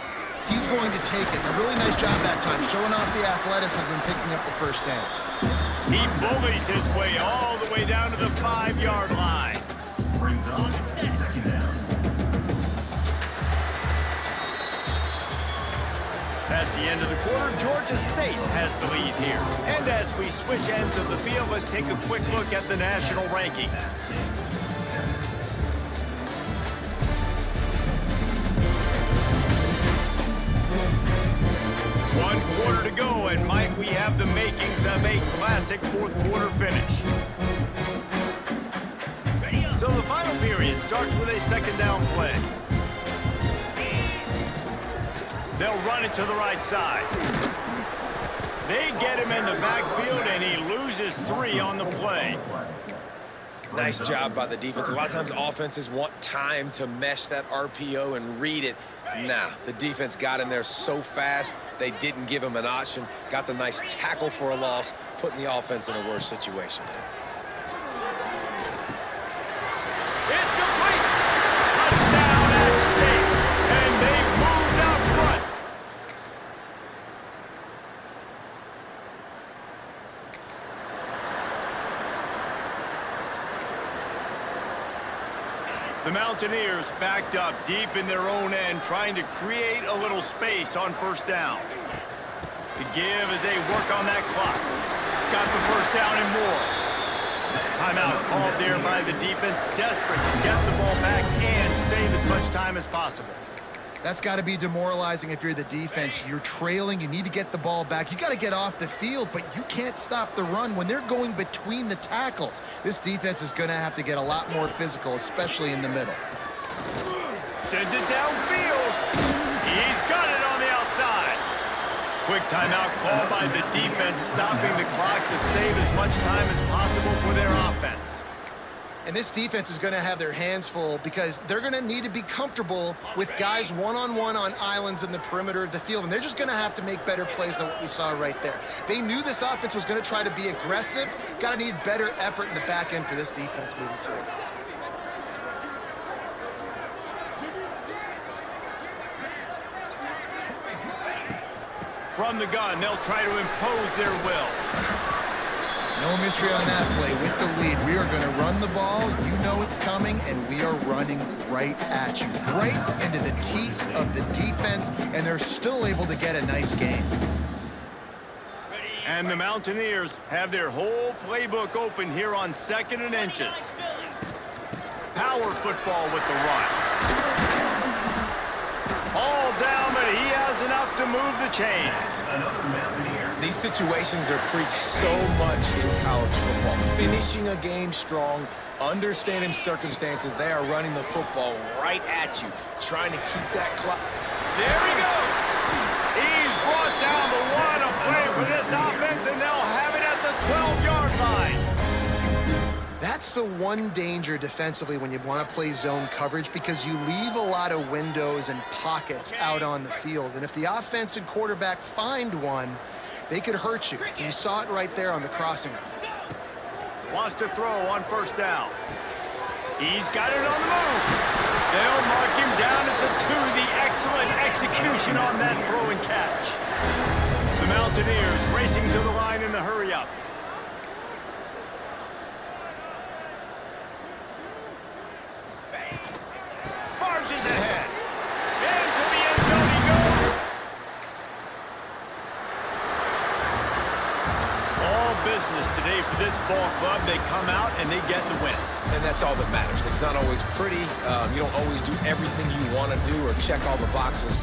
he's going to take it. A really nice job that time, showing off the athleticism and picking up the 1st down. He bullies his way all the way down to the 5-yard line. Brings up 2nd down. Past the end of the quarter, Georgia State has the lead here. And as we switch ends of the field, let's take a quick look at the national rankings. One quarter to go, and might we have the makings of a classic fourth quarter finish. So the final period starts with a second down play. They'll run it to the right side. They get him in the backfield, and he loses 3 on the play. Nice job by the defense. A lot of times offenses want time to mesh that RPO and read it. Nah, the defense got in there so fast, they didn't give him an option. Got the nice tackle for a loss, putting the offense in a worse situation. It's complete. Touchdown, App State. And they've moved out front. The Mountaineers backed up deep in their own end, trying to create a little space on first down. To give as they work on that clock. Got the first down and more. Timeout called there by the defense, desperate to get the ball back and save as much time as possible. That's got to be demoralizing if you're the defense. You're trailing. You need to get the ball back. You got to get off the field, but you can't stop the run when they're going between the tackles. This defense is going to have to get a lot more physical, especially in the middle. Sends it downfield. He's got it on the outside. Quick timeout call by the defense, stopping the clock to save as much time as possible for their offense. And this defense is going to have their hands full because they're going to need to be comfortable with guys one-on-one on islands in the perimeter of the field, and they're just going to have to make better plays than what we saw right there. They knew this offense was going to try to be aggressive. Got to need better effort in the back end for this defense moving forward. From the gun, they'll try to impose their will. No mystery on that play. With the lead, we are going to run the ball. You know it's coming, and we are running right at you. Right into the teeth of the defense, and they're still able to get a nice game. And the Mountaineers have their whole playbook open here on 2nd and inches. Power football with the run. All down, but he has enough to move the chains. These situations are preached so much in college football. Finishing a game strong, understanding circumstances. They are running the football right at you, trying to keep that clock. There he goes. He's brought down the one, a play for this offense, and they'll have it at the 12-yard line. That's the one danger defensively when you want to play zone coverage, because you leave a lot of windows and pockets out on the field. And if the offense and quarterback find one, they could hurt you. And you saw it right there on the crossing. Wants to throw on first down. He's got it on the move. They'll mark him down at the 2. The excellent execution on that throw and catch. The Mountaineers racing to the line in the hurry-up. Marches ahead. Into the end zone he goes. All business today for this ball club. They come out and they get the win. And that's all that matters. It's not always pretty. You don't always do everything you want to do or check all the boxes.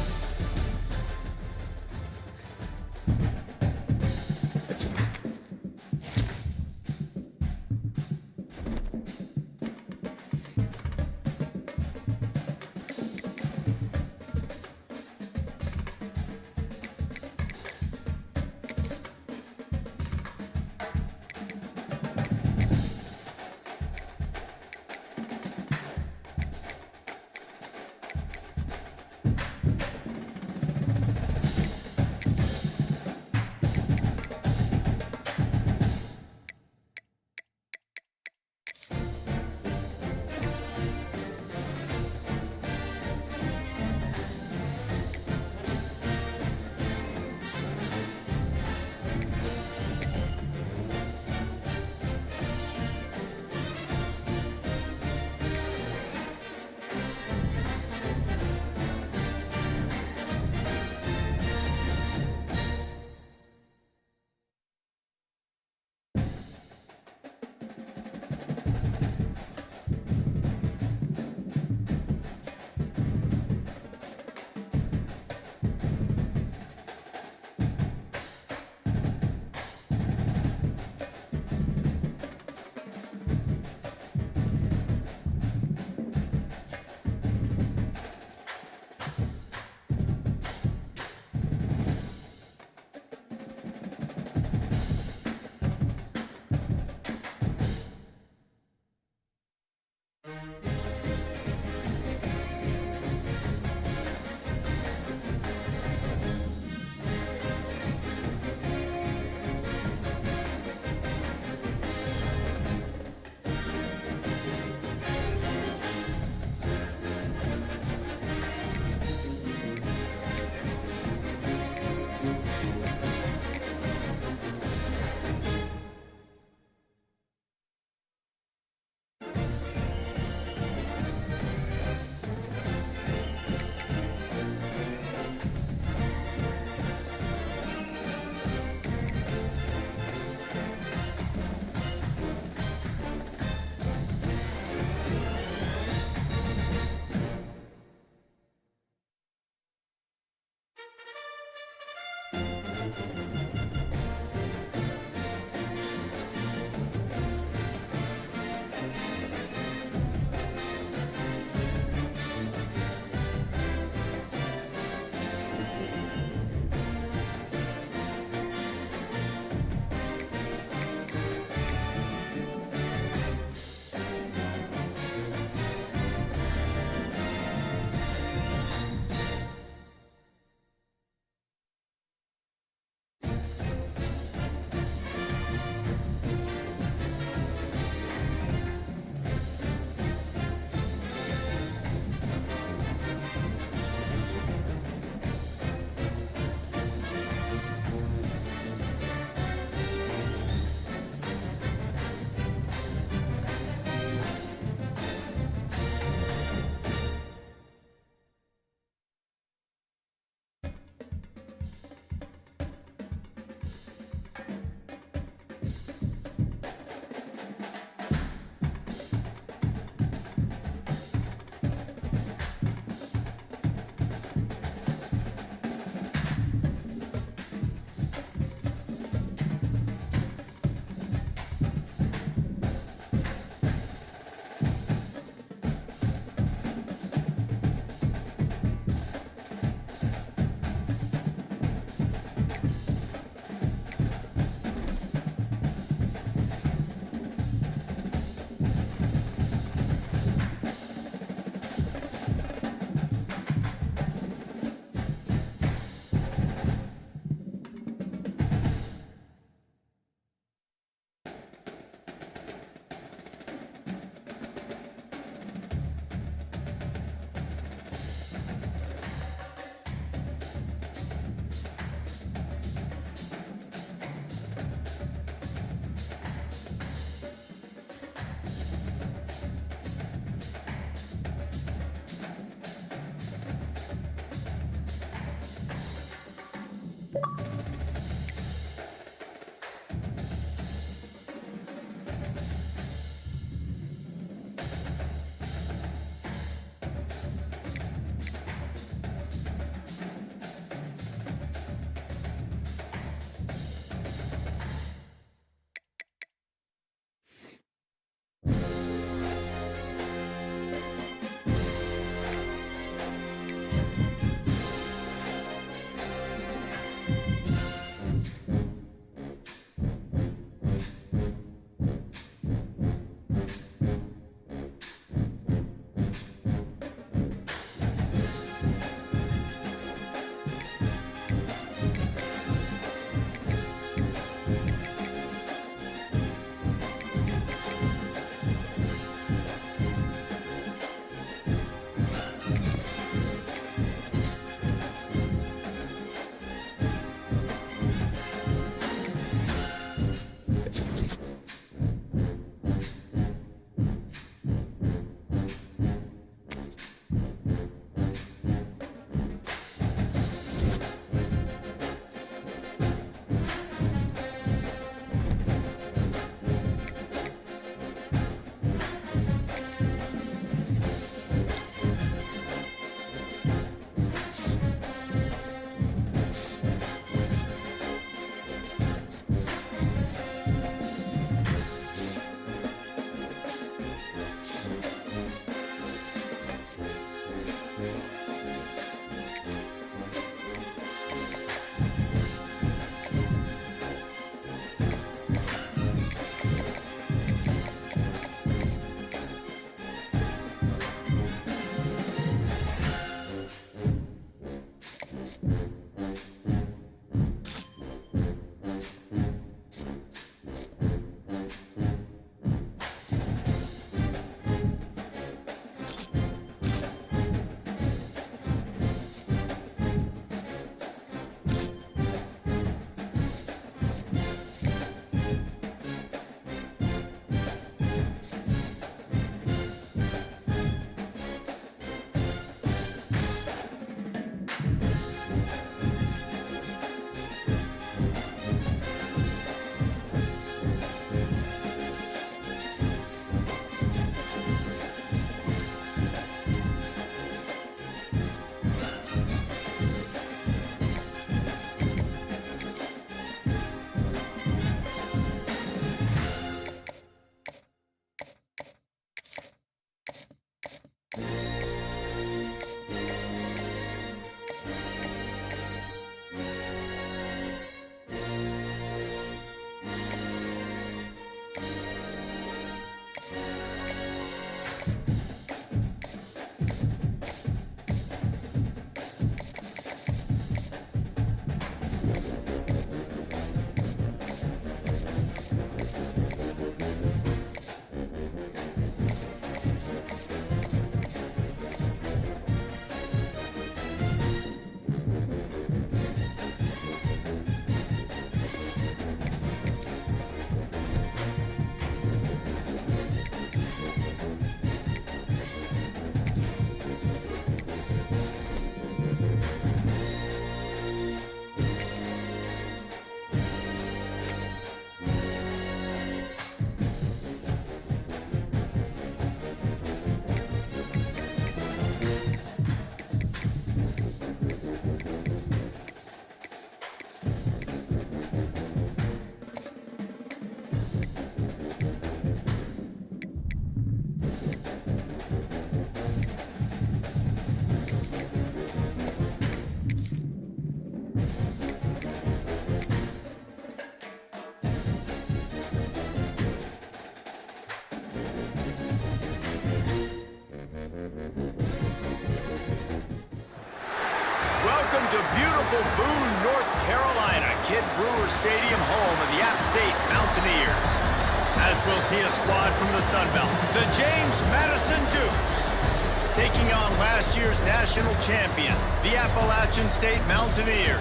beautiful Boone, North Carolina. Kid Brewer Stadium, home of the App State Mountaineers. As we'll see a squad from the Sun Belt, the James Madison Dukes, taking on last year's national champion, the Appalachian State Mountaineers.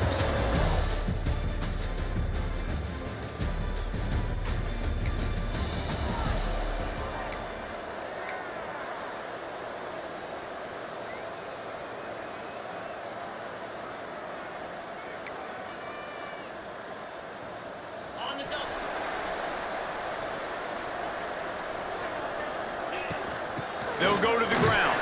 They'll go to the ground.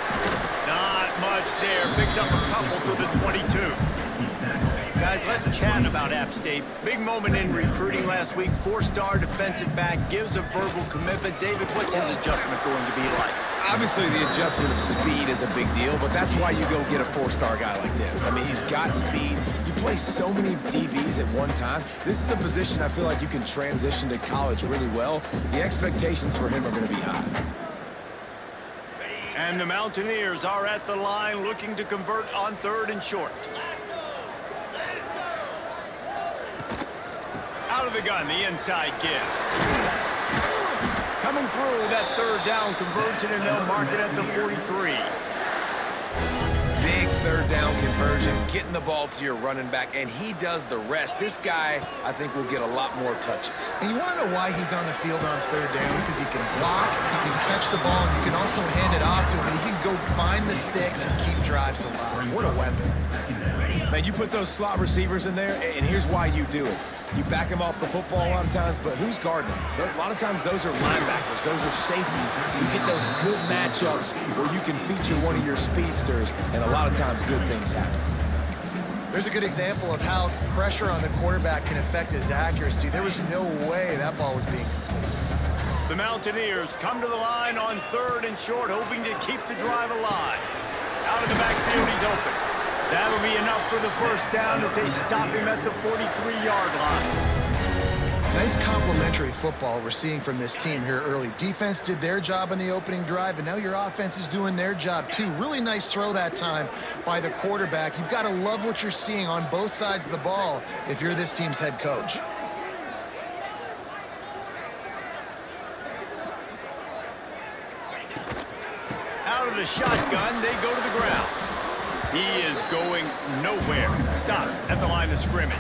Not much there. Picks up a couple to the 22. Guys, let's chat about App State. Big moment in recruiting last week. 4-star defensive back gives a verbal commitment. David, what's his adjustment going to be like? Obviously, the adjustment of speed is a big deal, but that's why you go get a 4-star guy like this. I mean, he's got speed. You play so many DBs at one time. This is a position I feel like you can transition to college really well. The expectations for him are going to be high. And the Mountaineers are at the line looking to convert on 3rd and short. Out of the gun, the inside give. Coming through that 3rd down conversion, and they'll mark it at the 43. Big 3rd down conversion, getting the ball to your running back, and he does the rest. This guy, I think, will get a lot more touches. And you want to know why he's on the field on 3rd down? Because he can block, he can catch the ball, and you can also hand it off to him, and he can go find the sticks and keep drives alive. What a weapon. Man, you put those slot receivers in there, and here's why you do it. You back him off the football a lot of times, but who's guarding him? A lot of times those are linebackers. Those are safeties. You get those good matchups where you can feature one of your speedsters, and a lot of times good things happen. There's a good example of how pressure on the quarterback can affect his accuracy. There was no way that ball was being completed. The Mountaineers come to the line on 3rd and short, hoping to keep the drive alive. Out of the backfield, he's open. That'll be enough for the 1st down as they stop him at the 43-yard line. Nice complimentary football we're seeing from this team here early. Defense did their job on the opening drive, and now your offense is doing their job too. Really nice throw that time by the quarterback. You've got to love what you're seeing on both sides of the ball if you're this team's head coach. Out of the shotgun, they go to the ground. He is going nowhere. Stop at the line of scrimmage.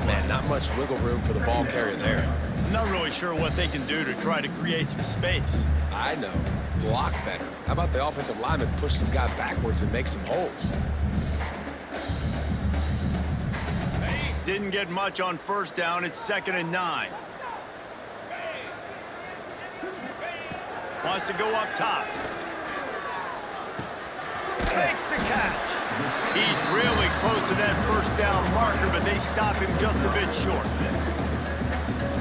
Man, not much wiggle room for the ball carrier there. I'm not really sure what they can do to try to create some space. I know. Block better. How about the offensive lineman push some guy backwards and make some holes? Didn't get much on 1st down. It's 2nd and 9. Wants to go up top. Makes the catch. He's really close to that 1st down marker, but they stop him just a bit short.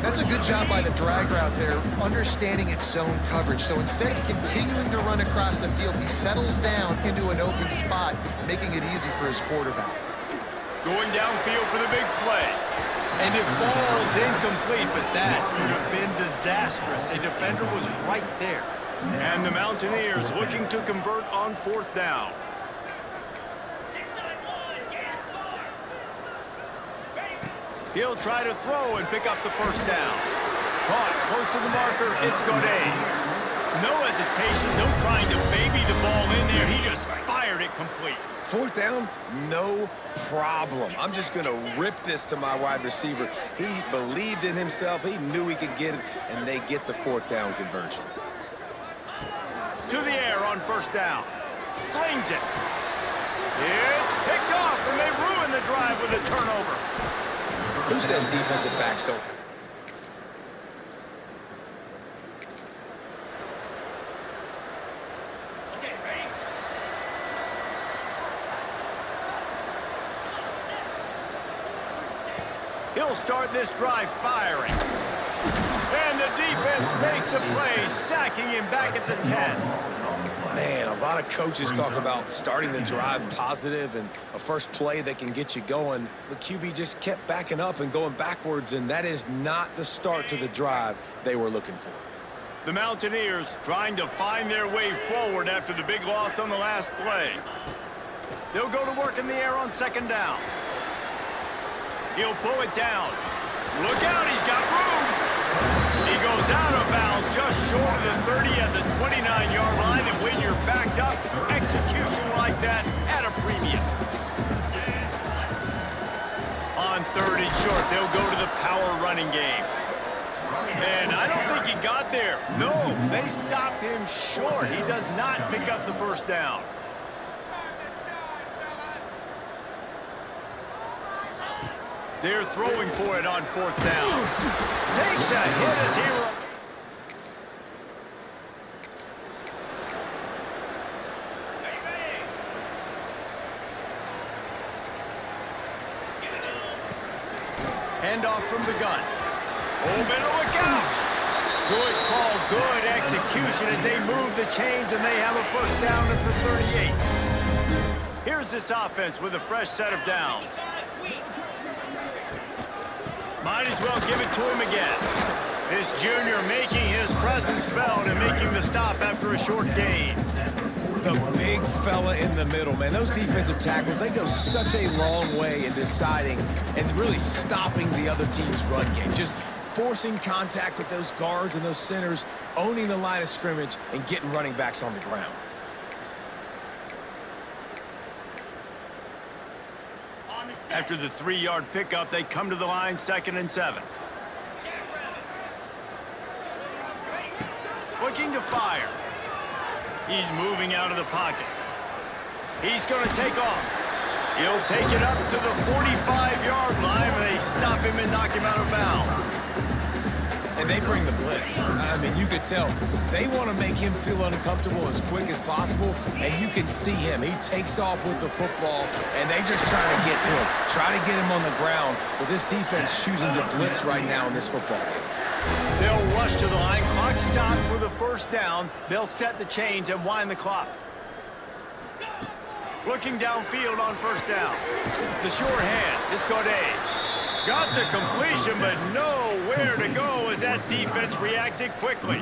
That's a good job by the drag route there, understanding its zone coverage. So instead of continuing to run across the field, he settles down into an open spot, making it easy for his quarterback. Going downfield for the big play. And it falls incomplete, but that could have been disastrous. A defender was right there. And the Mountaineers looking to convert on 4th down. He'll try to throw and pick up the 1st down. Caught close to the marker. It's Godet. No hesitation, no trying to baby the ball in there. He just fired it complete. 4th down, no problem. I'm just going to rip this to my wide receiver. He believed in himself. He knew he could get it, and they get the 4th down conversion. To the air on 1st down. Slings it. It's picked off, and they ruin the drive with a turnover. Who says defensive backs don't? Okay, ready? He'll start this drive firing. And the defense makes a play, sacking him back at the 10. Man, a lot of coaches talk about starting the drive positive and a first play that can get you going. The QB just kept backing up and going backwards, and that is not the start to the drive they were looking for. The Mountaineers trying to find their way forward after the big loss on the last play. They'll go to work in the air on second down. He'll pull it down. Look out, he's got room. He goes out of bounds just short of the 30 at the 29-yard line, and when you're backed up, execution like that at a premium. On third and short, they'll go to the power running game. And I don't think he got there. No, they stopped him short. He does not pick up the first down. They're throwing for it on fourth down. Takes a hit as he... Handoff from the gun. Oh, better look out. Good call, good execution as they move the chains and they have a first down at the 38. Here's this offense with a fresh set of downs. Might as well give it to him again. This junior making his presence felt and making the stop after a short gain. The big fella in the middle, man. Those defensive tackles, they go such a long way in deciding and really stopping the other team's run game. Just forcing contact with those guards and those centers, owning the line of scrimmage, and getting running backs on the ground. After the 3-yard pickup, they come to the line, 2nd and 7. Looking to fire. He's moving out of the pocket. He's going to take off. He'll take it up to the 45-yard line, and they stop him and knock him out of bounds. And they bring the blitz. I mean, you could tell they want to make him feel uncomfortable as quick as possible, and you can see him. He takes off with the football, and they just try to get to him, try to get him on the ground. But this defense choosing to blitz right now in this football game. They'll rush to the line. Clock stopped for the first down. They'll set the chains and wind the clock. Looking downfield on first down. The sure hands. It's Godet. Got the completion, but nowhere to go as that defense reacted quickly.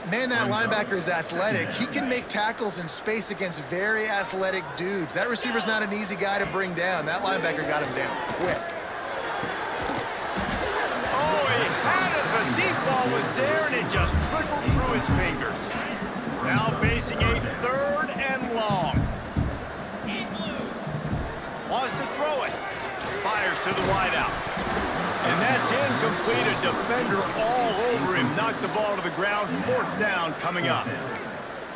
Man, that linebacker is athletic. He can make tackles in space against very athletic dudes. That receiver's not an easy guy to bring down. That linebacker got him down quick. Oh, he had it. The deep ball was there, and it just trickled through his fingers. Now facing a 3rd and long. Wants to throw it. Fires to the wideout. And that's incomplete. A defender all over him. Knocked the ball to the ground. 4th down coming up.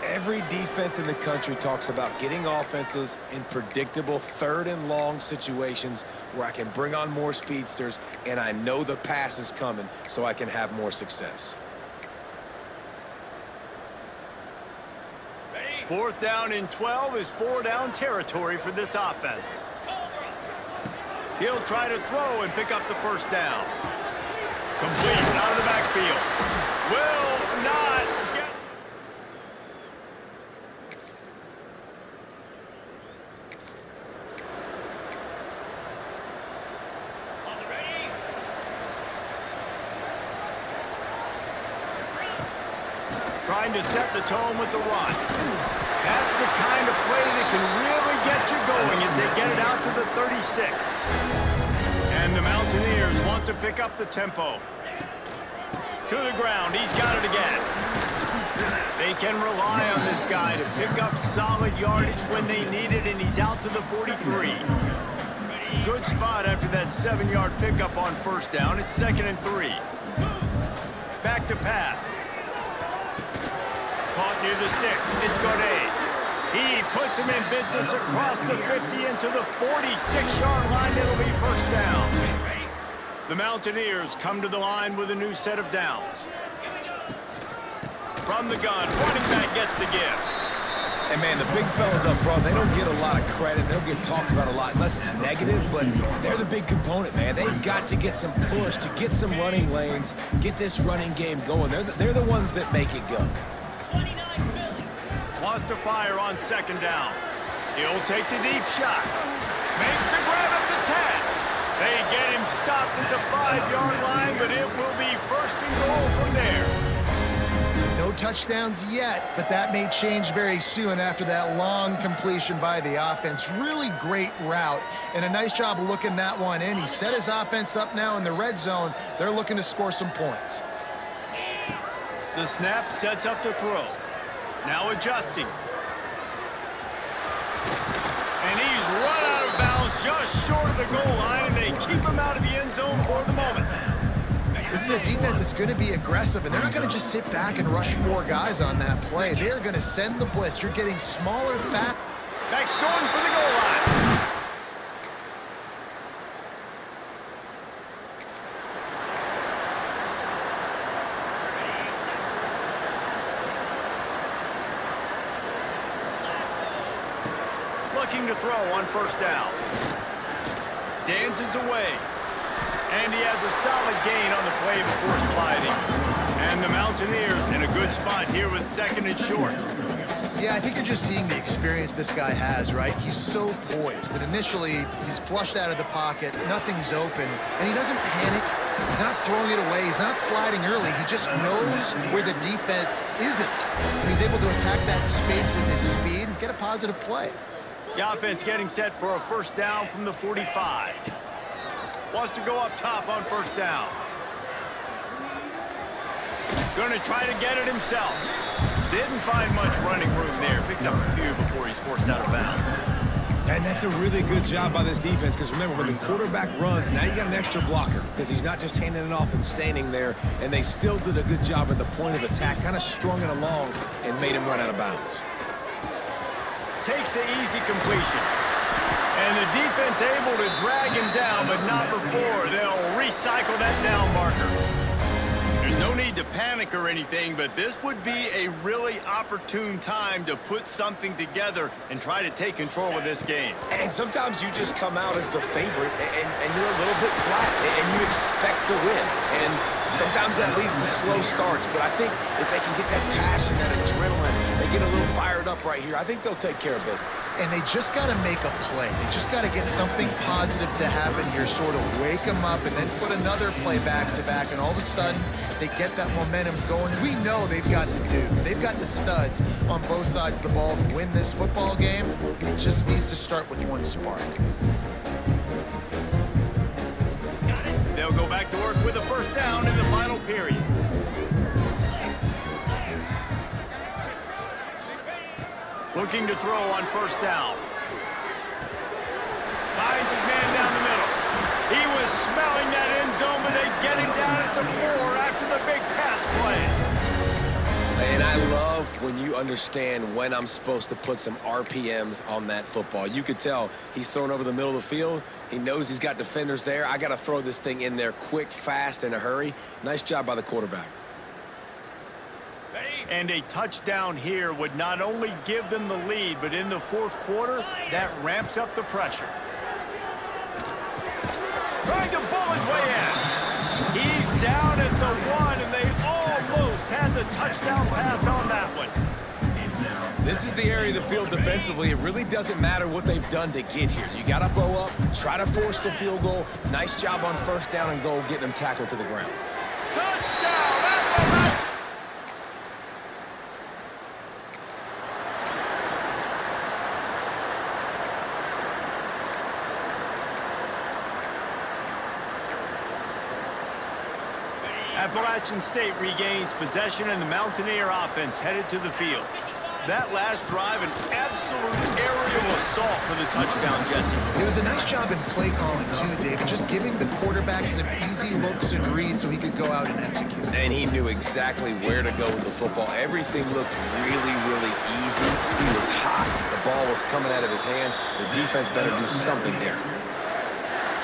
Every defense in the country talks about getting offenses in predictable 3rd and long situations where I can bring on more speedsters and I know the pass is coming so I can have more success. 4th down and 12 is 4-down territory for this offense. He'll try to throw and pick up the first down. Complete out of the backfield. Will not get... On the ready. Trying to set the tone with the run. That's the kind of play that can really get you going as they get it out to the 36. And the Mountaineers want to pick up the tempo. To the ground, he's got it again. They can rely on this guy to pick up solid yardage when they need it, and he's out to the 43. Good spot after that 7-yard pickup on first down. It's 2nd and 3. Back to pass. Caught near the sticks. It's Godet. He puts him in business across the 50 into the 46-yard line. It'll be first down. The Mountaineers come to the line with a new set of downs. From the gun, running back gets the give. And, man, the big fellas up front, they don't get a lot of credit. They don't get talked about a lot unless it's negative, but they're the big component, man. They've got to get some push, to get some running lanes, get this running game going. They're the ones that make it go. Wants to fire on second down. He'll take the deep shot. Makes the grab at the 10. They get him stopped at the 5-yard line, but it will be first and goal from there. No touchdowns yet, but that may change very soon after that long completion by the offense. Really great route, and a nice job of looking that one in. He set his offense up now in the red zone. They're looking to score some points. The snap sets up the throw. Now adjusting. And he's run out of bounds just short of the goal line, and they keep him out of the end zone for the moment. This is a defense that's going to be aggressive, and they're not going to just sit back and rush 4 guys on that play. They're going to send the blitz. You're getting smaller, fat. Back's going for the goal line. Looking to throw on first down. Dances away. And he has a solid gain on the play before sliding. And the Mountaineers in a good spot here with second and short. Yeah, I think you're just seeing the experience this guy has, right? He's so poised that initially he's flushed out of the pocket, nothing's open, and he doesn't panic. He's not throwing it away. He's not sliding early. He just knows where the defense isn't. And he's able to attack that space with his speed and get a positive play. The offense getting set for a first down from the 45. Wants to go up top on first down. Going to try to get it himself. Didn't find much running room there. Picks up a few before he's forced out of bounds. And that's a really good job by this defense, because remember, when the quarterback runs, now you got an extra blocker, because he's not just handing it off and standing there, and they still did a good job at the point of attack, kind of strung it along and made him run out of bounds. Takes the easy completion. And the defense able to drag him down, but not before they'll recycle that down marker. There's no need to panic or anything, but this would be a really opportune time to put something together and try to take control of this game. And sometimes you just come out as the favorite, and you're a little bit flat, and you expect to win. And sometimes that leads to slow starts, but I think if they can get that passion, that adrenaline, they get a little fired up right here, I think they'll take care of business. And they just got to make a play. They just got to get something positive to happen here, sort of wake them up, and then put another play back-to-back, and all of a sudden, they get that momentum going. We know they've got the dudes. They've got the studs on both sides of the ball to win this football game. It just needs to start with one spark. They'll go back to work with a first down in the final period. Looking to throw on first down. Finds his man down the middle. He was smelling that end zone, but they get him down at the 4 after the big pass play. And I love when you understand when I'm supposed to put some RPMs on that football. You could tell he's thrown over the middle of the field. He knows he's got defenders there. I got to throw this thing in there quick, fast, in a hurry. Nice job by the quarterback. And a touchdown here would not only give them the lead, but in the fourth quarter, that ramps up the pressure. Trying to bull his way in. He's down at the 1, and they almost had the touchdown pass on that one. This is the area of the field defensively. It really doesn't matter what they've done to get here. You got to bow up, try to force the field goal. Nice job on first down and goal, getting them tackled to the ground. Touchdown! That's the Appalachian State regains possession, and the Mountaineer offense headed to the field. That last drive, an absolute aerial assault for the touchdown, Jesse. It was a nice job in play calling, too, David, just giving the quarterback some easy looks and reads so he could go out and execute. And he knew exactly where to go with the football. Everything looked really, really easy. He was hot. The ball was coming out of his hands. The defense better do something different.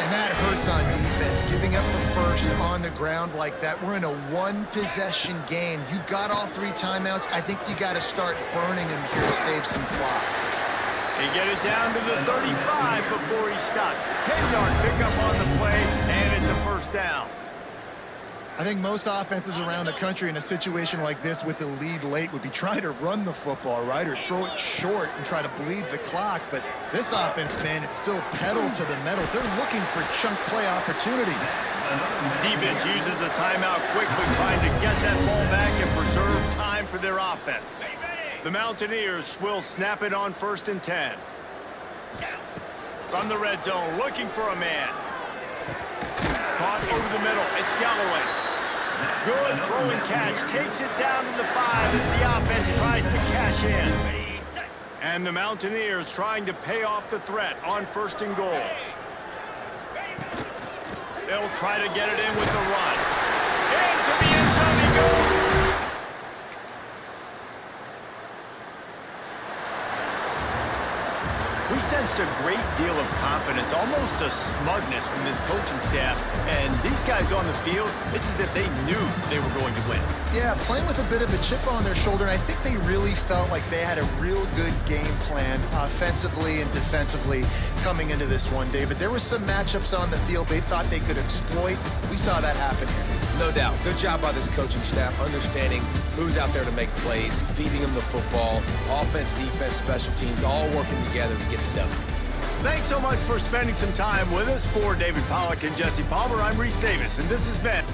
And that hurts on defense, giving up the first on the ground like that. We're in a one-possession game. You've got all 3 timeouts. I think you got to start burning them here to save some clock. They get it down to the 35 before he stopped. 10-yard pickup on the play, and it's a first down. I think most offenses around the country in a situation like this with the lead late would be trying to run the football, right, or throw it short and try to bleed the clock. But this offense, man, it's still pedal to the metal. They're looking for chunk play opportunities. Defense uses a timeout quickly, trying to get that ball back and preserve time for their offense. The Mountaineers will snap it on 1st and 10. From the red zone, looking for a man. Caught over the middle. It's Galloway. Good throw and catch. Takes it down to the 5 as the offense tries to cash in. And the Mountaineers trying to pay off the threat on 1st and goal. They'll try to get it in with the run. Into the end zone he goes. We sensed a great deal of confidence, almost a smugness from this coaching staff. And these guys on the field, it's as if they knew they were going to win. Yeah, playing with a bit of a chip on their shoulder, and I think they really felt like they had a real good game plan offensively and defensively coming into this one, David. There was some matchups on the field they thought they could exploit. We saw that happen here. No doubt. Good job by this coaching staff, understanding who's out there to make plays, feeding them the football, offense, defense, special teams, all working together to get it done. Thanks so much for spending some time with us. For David Pollack and Jesse Palmer, I'm Reese Davis, and this has been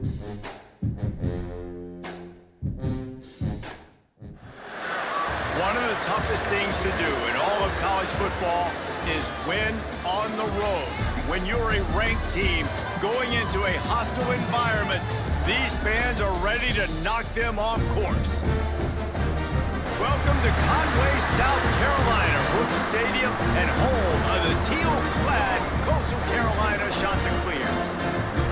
One of the toughest things to do in all of college football is win on the road. When you're a ranked team going into a hostile environment, these fans are ready to knock them off course. Welcome to Conway, South Carolina, Brooks Stadium and home of the teal-clad Coastal Carolina Chanticleers.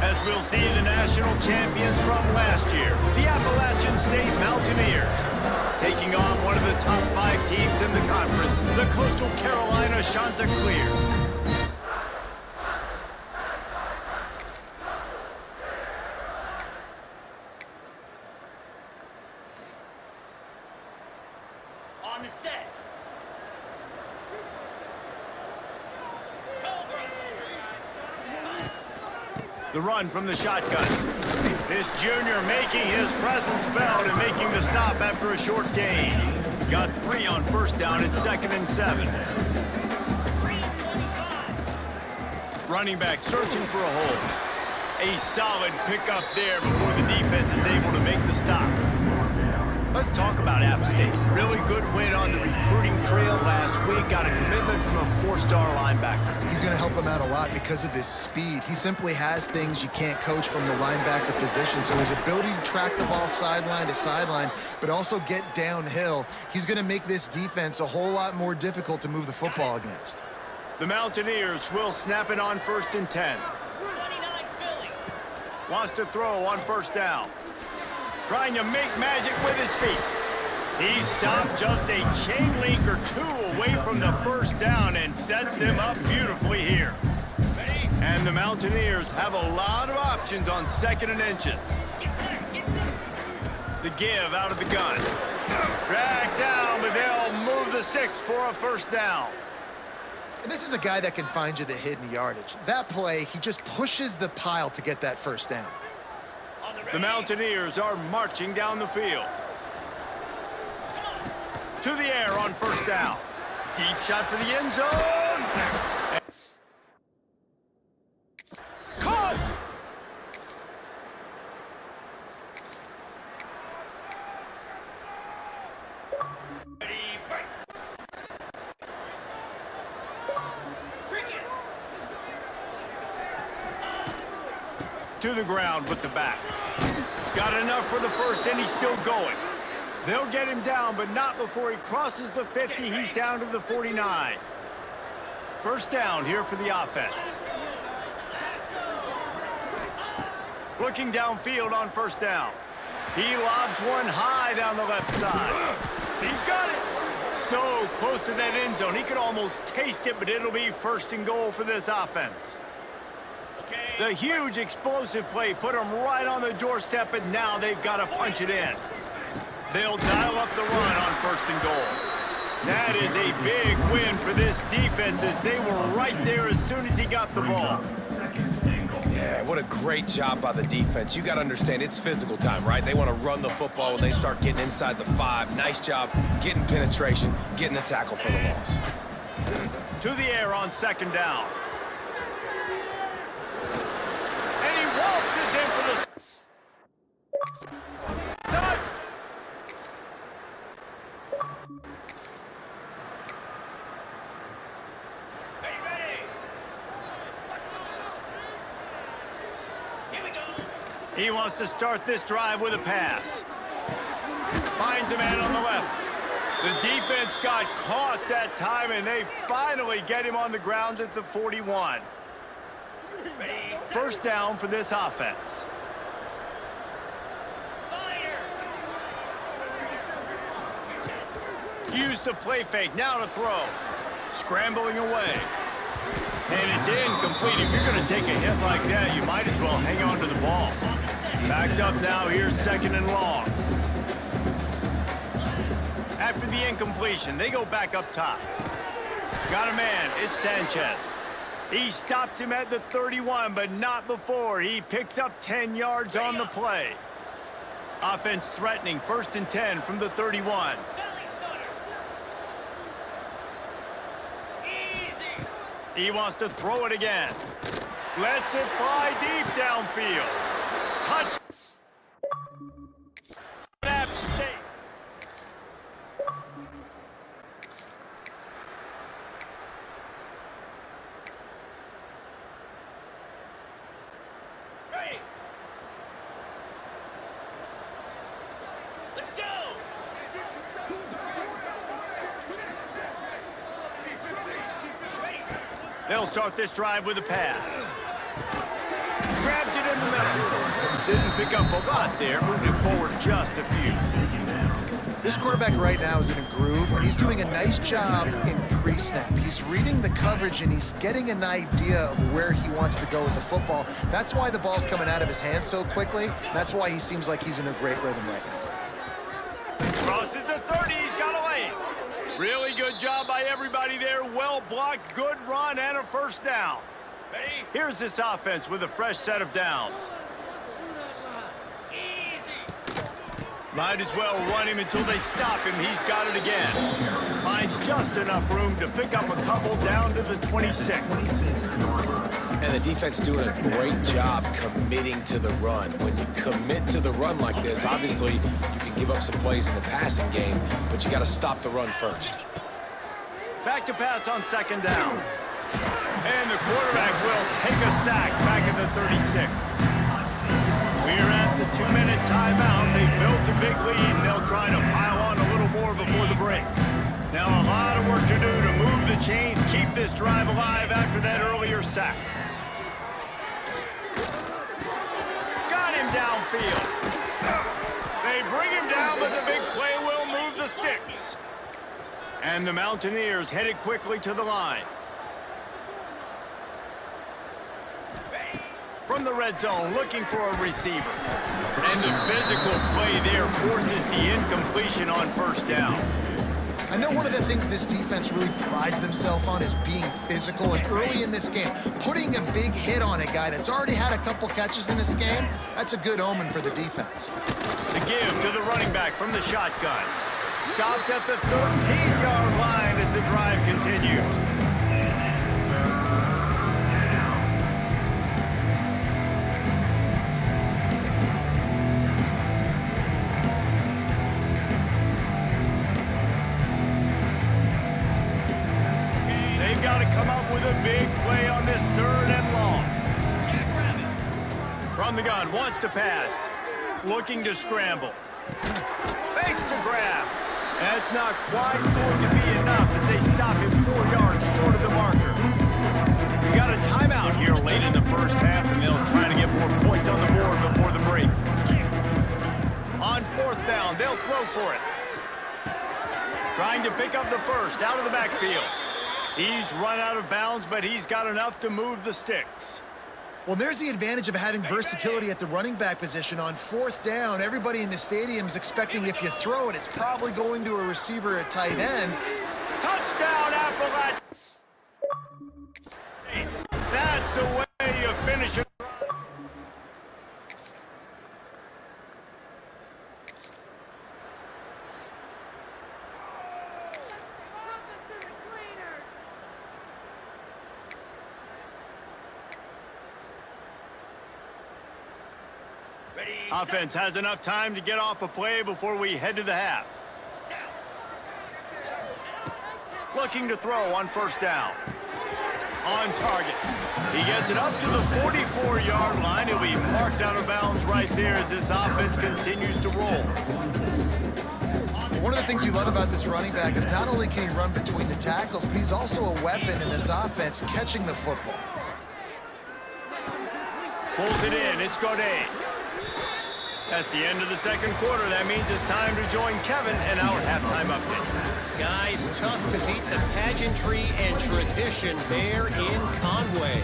As we'll see the national champions from last year, the Appalachian State Mountaineers, taking on one of the top 5 teams in the conference, the Coastal Carolina Chanticleers. On the set. The run from the shotgun. This junior making his presence felt and making the stop after a short gain. Got 3 on first down at 2nd and 7. Running back searching for a hole. A solid pickup there before the defense is able to make the stop. Let's talk about App State. Really good win on the recruiting trail last week. Got a commitment from a 4-star linebacker. He's going to help them out a lot because of his speed. He simply has things you can't coach from the linebacker position. So his ability to track the ball sideline to sideline, but also get downhill, he's going to make this defense a whole lot more difficult to move the football against. The Mountaineers will snap it on 1st and 10. 29 Philly. Wants to throw on 1st down. Trying to make magic with his feet. He stopped just a chain link or 2 away from the 1st down and sets them up beautifully here. And the Mountaineers have a lot of options on 2nd and inches. Get set, get set. The give out of the gun. Drag down, but they'll move the sticks for a 1st down. And this is a guy that can find you the hidden yardage. That play, he just pushes the pile to get that 1st down. The Mountaineers are marching down the field. To the air on 1st down. Deep shot for the end zone. Caught! Ready, break. Cricket. To the ground with the back. Got enough for the 1st, and he's still going. They'll get him down, but not before he crosses the 50. He's down to the 49. 1st down here for the offense. Looking downfield on 1st down. He lobs one high down the left side. He's got it. So close to that end zone. He could almost taste it, but it'll be 1st and goal for this offense. The huge explosive play put them right on the doorstep, and now they've got to punch it in. They'll dial up the run on 1st and goal. That is a big win for this defense as they were right there as soon as he got the ball. Yeah, what a great job by the defense. You got to understand, it's physical time, right? They want to run the football when they start getting inside the 5. Nice job getting penetration, getting the tackle for the loss. To the air on 2nd down. Waltzes in for the touch. Ready. Here we go. He wants to start this drive with a pass. Finds a man on the left. The defense got caught that time, and they finally get him on the ground at the 41. 1st down for this offense. Use the play fake, now to throw. Scrambling away. And it's incomplete. If you're going to take a hit like that, you might as well hang on to the ball. Backed up now, here's 2nd and long. After the incompletion, they go back up top. Got a man, it's Sanchez. He stops him at the 31, but not before. He picks up 10 yards on the play. Offense threatening, 1st and 10 from the 31. He wants to throw it again. Lets it fly deep downfield. Touch. They'll start this drive with a pass. Grabs it in the middle. Didn't pick up a lot there, moved it forward just a few. This quarterback right now is in a groove, and he's doing a nice job in pre-snap. He's reading the coverage, and he's getting an idea of where he wants to go with the football. That's why the ball's coming out of his hands so quickly. That's why he seems like he's in a great rhythm right now. Crosses the 30, he's got away. Really good job by everybody there. Well blocked, good run, and a first down. Ready? Here's this offense with a fresh set of downs. Easy. Might as well run him until they stop him. He's got it again. Finds just enough room to pick up a couple down to the 26. And the defense doing a great job committing to the run. When you commit to the run like this, obviously you can give up some plays in the passing game, but you got to stop the run first. Back to pass on second down. And the quarterback will take a sack back at the 36. We're at the 2-minute timeout. They built a big lead, and they'll try to pile on a little more before the break. Now a lot of work to do to move the chains, keep this drive alive after that earlier sack. Got him downfield. They bring him down, but the big play will move the sticks. And the Mountaineers headed quickly to the line. From the red zone, looking for a receiver. And the physical play there forces the incompletion on first down. I know one of the things this defense really prides themselves on is being physical, and early in this game, putting a big hit on a guy that's already had a couple catches in this game, that's a good omen for the defense. The give to the running back from the shotgun. Stopped at the 13-yard line as the drive continues. Got to come up with a big play on this third and long. From the gun, wants to pass. Looking to scramble. Fakes to grab. That's not quite going to be enough as they stop him 4 yards short of the marker. We got a timeout here late in the first half, and they'll try to get more points on the board before the break. On fourth down, they'll throw for it. Trying to pick up the first out of the backfield. He's run out of bounds, but he's got enough to move the sticks. Well, there's the advantage of having versatility at the running back position. On fourth down, everybody in the stadium is expecting if you throw it, it's probably going to a receiver at tight end. Touchdown, Appalachia! That's the way you finish it. Offense has enough time to get off a play before we head to the half. Looking to throw on first down. On target. He gets it up to the 44-yard line. He'll be marked out of bounds right there as this offense continues to roll. One of the things you love about this running back is not only can he run between the tackles, but he's also a weapon in this offense catching the football. Pulls it in. It's Godet. That's the end of the second quarter. That means it's time to join Kevin in our halftime update. Guys, tough to beat the pageantry and tradition there in Conway.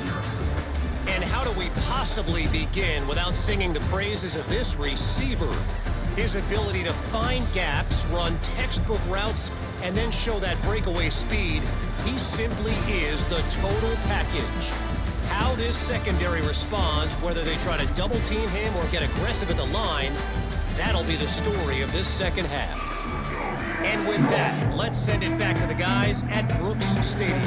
And how do we possibly begin without singing the praises of this receiver? His ability to find gaps, run textbook routes, and then show that breakaway speed. He simply is the total package. How this secondary responds, whether they try to double-team him or get aggressive at the line, that'll be the story of this second half. And with that, let's send it back to the guys at Brooks Stadium.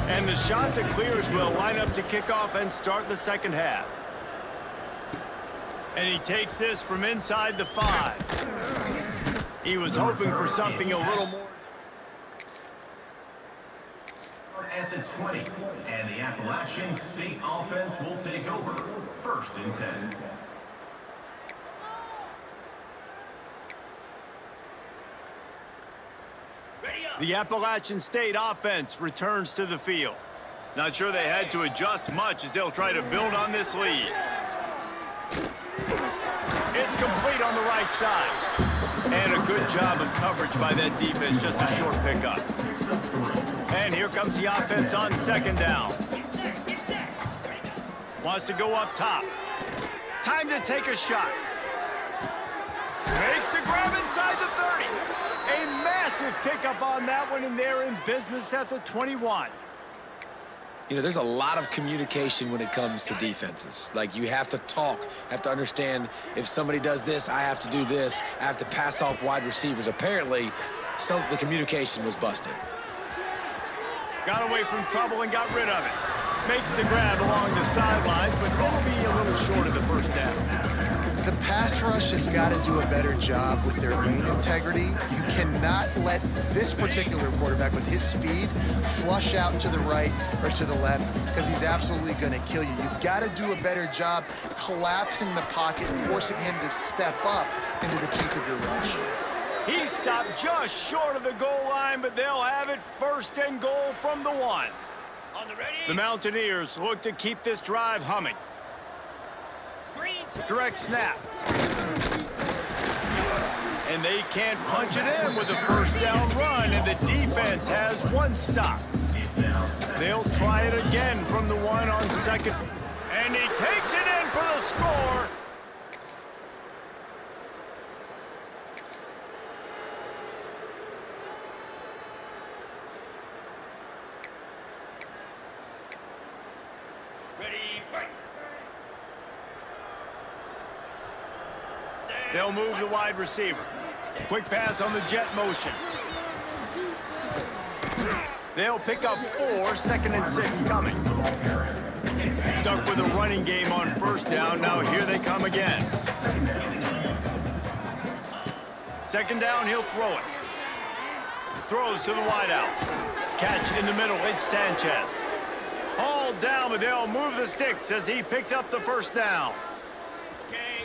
And the shot to clears will line up to kick off and start the second half. And he takes this from inside the 5. He was hoping for something a little more. At the 20, and the Appalachian State offense will take over. First and 10. The Appalachian State offense returns to the field. Not sure they had to adjust much as they'll try to build on this lead. It's complete on the right side. And a good job of coverage by that defense, just a short pickup. And here comes the offense on second down. Wants to go up top. Time to take a shot. Makes the grab inside the 30. A massive pickup on that one, and they're in business at the 21. You know, there's a lot of communication when it comes to defenses. Like, you have to talk, have to understand if somebody does this, I have to do this. I have to pass off wide receivers. Apparently, the communication was busted. Got away from trouble and got rid of it. Makes the grab along the sidelines, but will be a little short of the first down. The pass rush has got to do a better job with their lane integrity. You cannot let this particular quarterback with his speed flush out to the right or to the left because he's absolutely going to kill you. You've got to do a better job collapsing the pocket and forcing him to step up into the teeth of your rush. He stopped just short of the goal line, but they'll have it first and goal from the 1. On the ready. The Mountaineers look to keep this drive humming. Direct snap. And they can't punch it in with a first down run, and the defense has one stop. They'll try it again from the 1 on second. And he takes it in for the score. Ready, fight. They'll move the wide receiver. Quick pass on the jet motion. They'll pick up 4, 2nd and 6 coming. Stuck with a running game on first down. Now here they come again. Second down, he'll throw it. Throws to the wideout. Catch in the middle, it's Sanchez. Hauled down, but they'll move the sticks as he picks up the first down.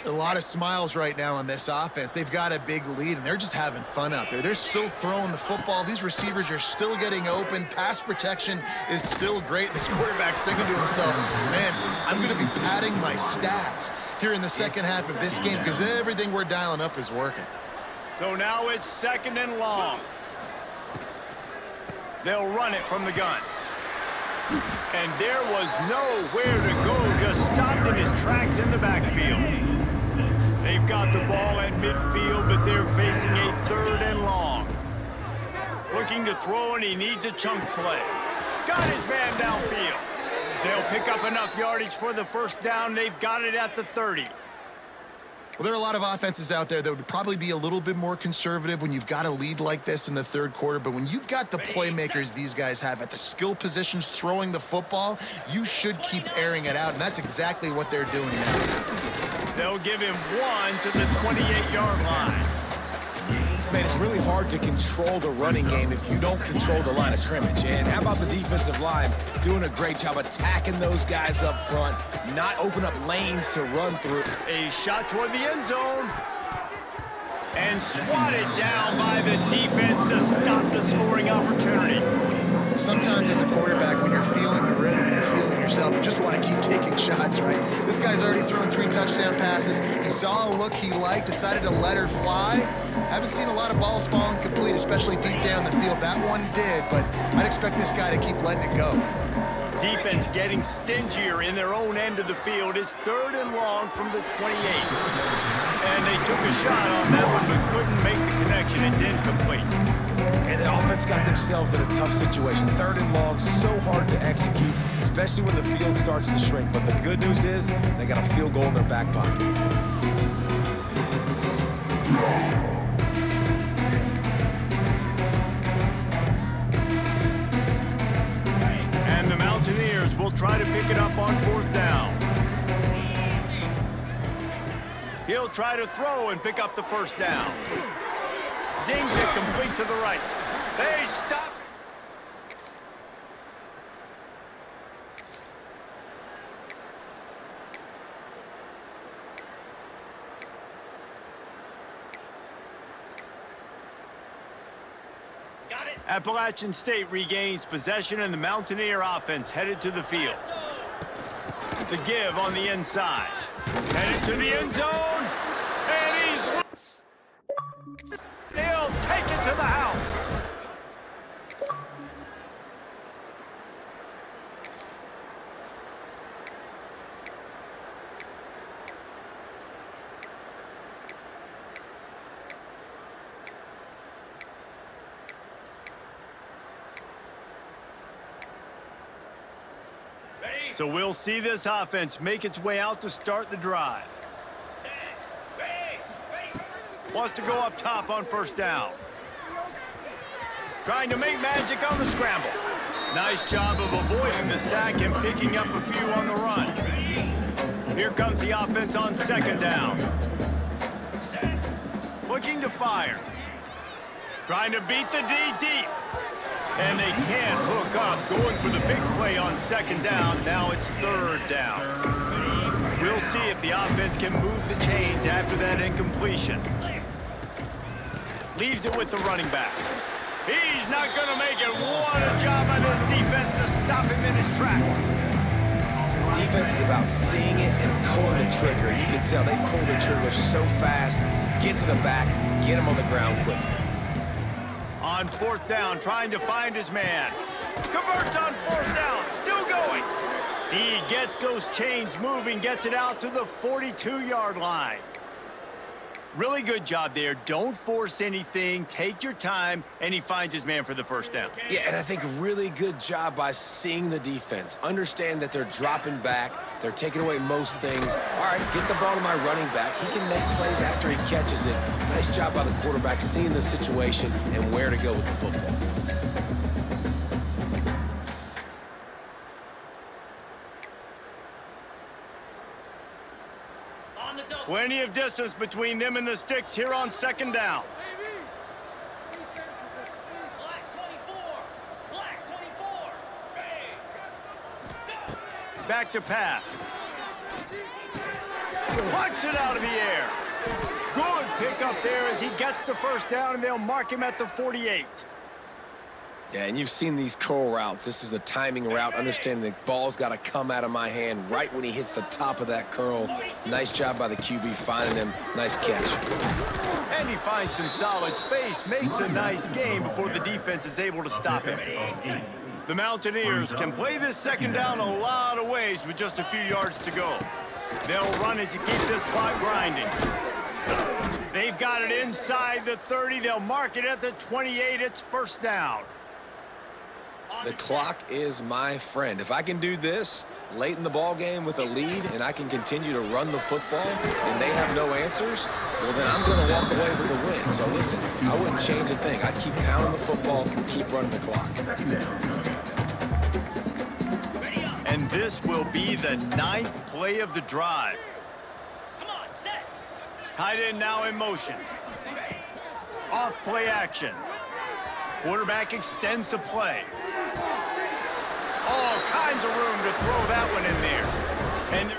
A lot of smiles right now on this offense. They've got a big lead, and they're just having fun out there. They're still throwing the football. These receivers are still getting open. Pass protection is still great. This quarterback's thinking to himself, man, I'm going to be padding my stats here in the second half of this game because everything we're dialing up is working. So now it's 2nd and long. They'll run it from the gun. And there was nowhere to go, just stopped in his tracks in the backfield. They've got the ball at midfield, but they're facing a 3rd and long. Looking to throw, and he needs a chunk play. Got his man downfield. They'll pick up enough yardage for the first down. They've got it at the 30. Well, there are a lot of offenses out there that would probably be a little bit more conservative when you've got a lead like this in the 3rd quarter. But when you've got the playmakers these guys have at the skill positions throwing the football, you should keep airing it out. And that's exactly what they're doing now. They'll give him 1 to the 28-yard line. Man, it's really hard to control the running game if you don't control the line of scrimmage. And how about the defensive line doing a great job attacking those guys up front, not open up lanes to run through. A shot toward the end zone. And swatted down by the defense to stop the scoring opportunity. Sometimes as a quarterback, when you're feeling the rhythm and you're feeling yourself, you just want to keep taking shots, right? This guy's already thrown 3 touchdown passes. He saw a look he liked, decided to let her fly. Haven't seen a lot of balls falling complete, especially deep down the field. That one did, but I'd expect this guy to keep letting it go. Defense getting stingier in their own end of the field. It's 3rd and long from the 28. And they took a shot on that one, but couldn't make the connection. It's incomplete. And the offense got themselves in a tough situation. 3rd and long, so hard to execute, especially when the field starts to shrink. But the good news is they got a field goal in their back pocket. And the Mountaineers will try to pick it up on 4th down. He'll try to throw and pick up the first down. Zings it complete to the right. They stop. Got it. Appalachian State regains possession and the Mountaineer offense headed to the field. The give on the inside. Headed to the end zone. And he'll take it to the house. So we'll see this offense make its way out to start the drive. Wants to go up top on first down. Trying to make magic on the scramble. Nice job of avoiding the sack and picking up a few on the run. Here comes the offense on second down. Looking to fire. Trying to beat the D deep. And they can't hook up, going for the big play on second down. Now it's third down. We'll see if the offense can move the chains after that incompletion. Leaves it with the running back. He's not going to make it. What a job by this defense to stop him in his tracks. Defense is about seeing it and pulling the trigger. You can tell they pull the trigger so fast, get to the back, get him on the ground quickly. On fourth down, trying to find his man. Converts on fourth down, still going. He gets those chains moving, gets it out to the 42-yard line. Really good job there. Don't force anything. Take your time, and he finds his man for the first down. Yeah, and I think really good job by seeing the defense. Understand that they're dropping back. They're taking away most things. All right, get the ball to my running back. He can make plays after he catches it. Nice job by the quarterback seeing the situation and where to go with the football. Plenty of distance between them and the sticks here on second down. Back to pass. Plucks it out of the air. Good pick up there as he gets the first down, and they'll mark him at the 48. Yeah, and you've seen these curl routes. This is a timing route, understanding the ball's got to come out of my hand right when he hits the top of that curl. Nice job by the QB finding him. Nice catch. And he finds some solid space, makes a nice game before the defense is able to stop him. The Mountaineers can play this second down a lot of ways with just a few yards to go. They'll run it to keep this clock grinding. They've got it inside the 30. They'll mark it at the 28. It's first down. The clock is my friend. If I can do this late in the ball game with a lead and I can continue to run the football and they have no answers, well, then I'm going to walk away with a win. So listen, I wouldn't change a thing. I'd keep pounding the football, keep running the clock. And this will be the 9th play of the drive. Come on, set. Tight end now in motion. Off play action. Quarterback extends the play. All kinds of room to throw that one in there. And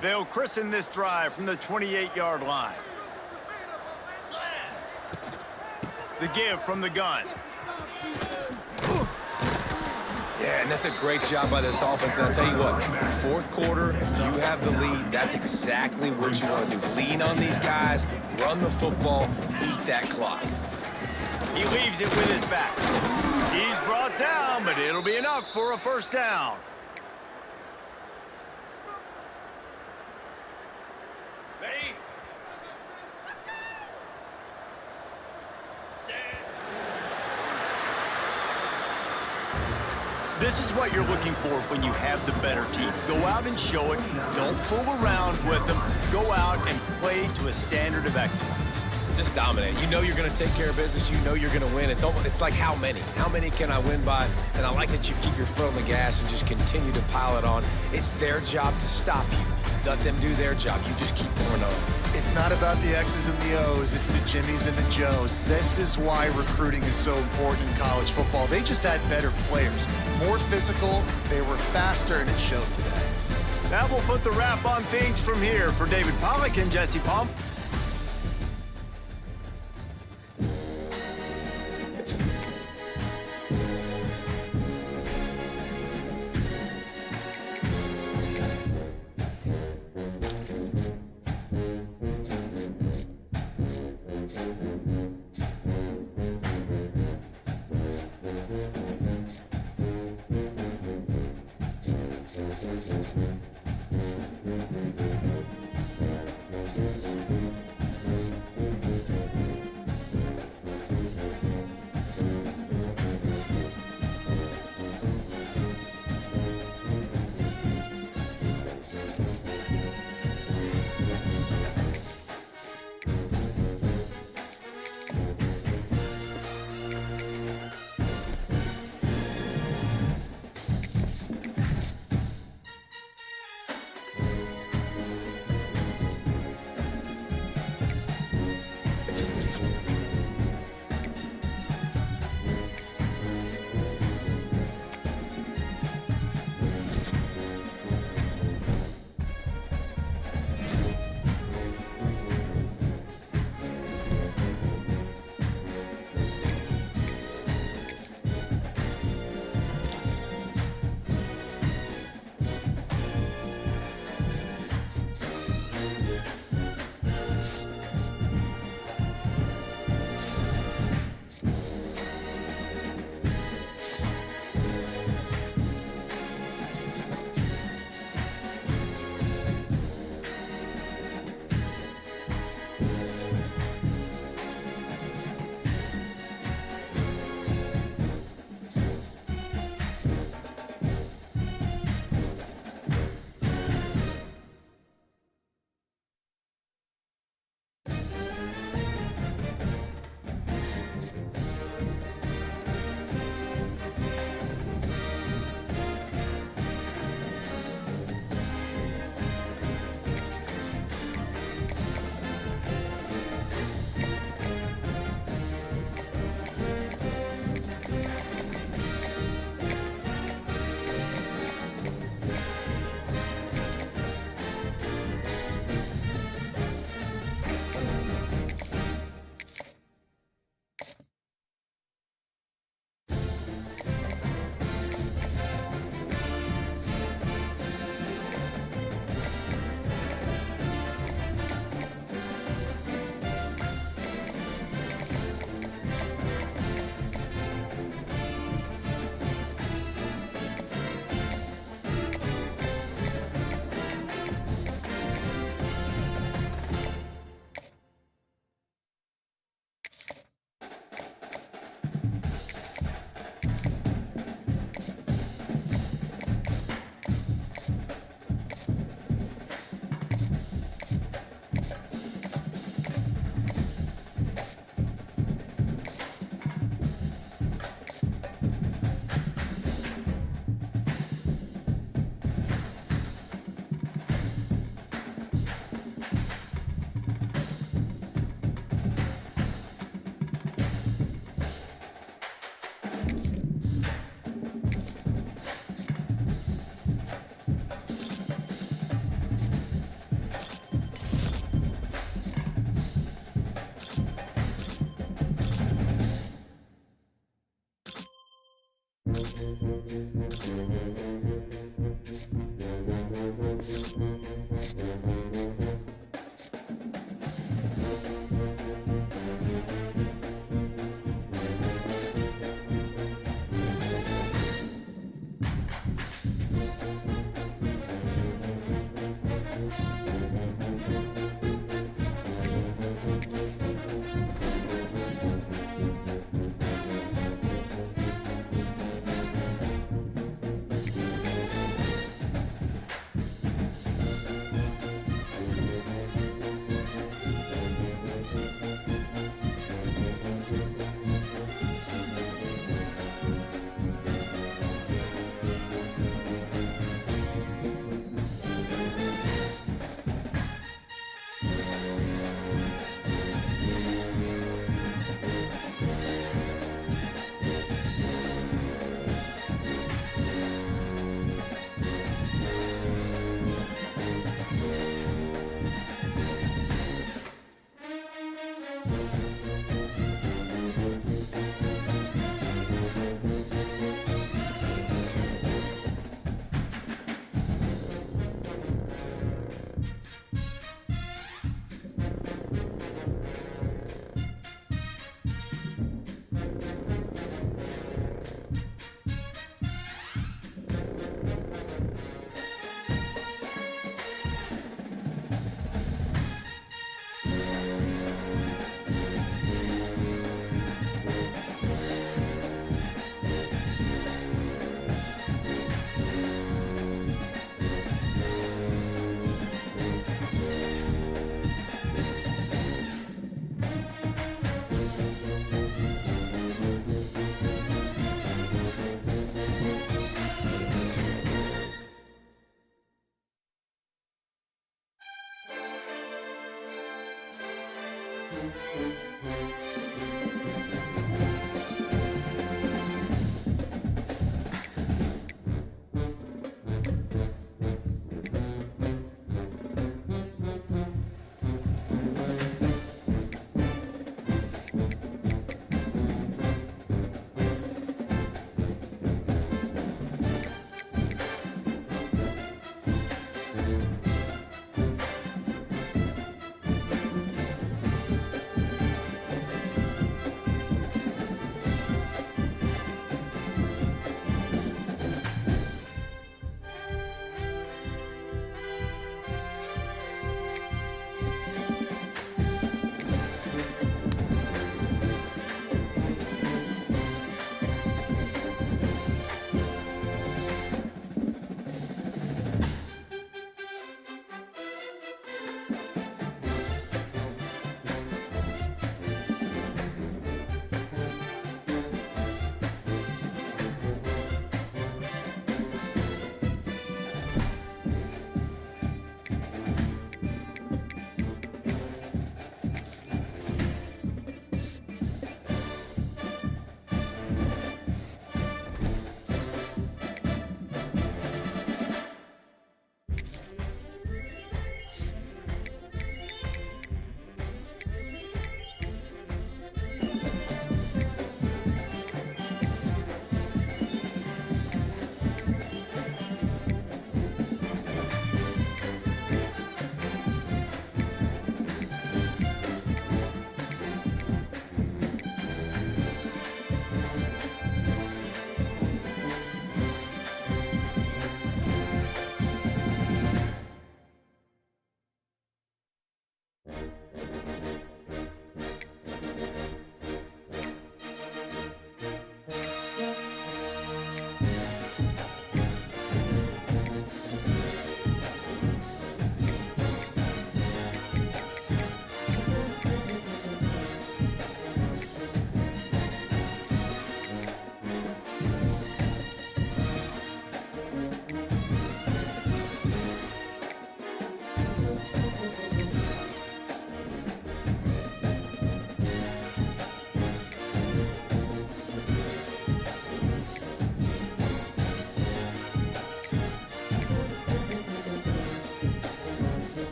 they'll christen this drive from the 28-yard line. The give from the gun. Yeah, and that's a great job by this offense. And I'll tell you what, fourth quarter, you have the lead. That's exactly what you want to do. Lean on these guys, run the football, eat that clock. He leaves it with his back. He's brought down, but it'll be enough for a first down. Ready? This is what you're looking for when you have the better team. Go out and show it. Don't fool around with them. Go out and play to a standard of excellence. Just dominate. You know you're going to take care of business. You know you're going to win. It's like how many? How many can I win by? And I like that you keep your foot on the gas and just continue to pile it on. It's their job to stop you. Let them do their job. You just keep going on. It's not about the X's and the O's. It's the Jimmies and the Joes. This is why recruiting is so important in college football. They just had better players, more physical. They were faster, and it showed today. That will put the wrap on things from here. For David Pollack and Jesse Pump.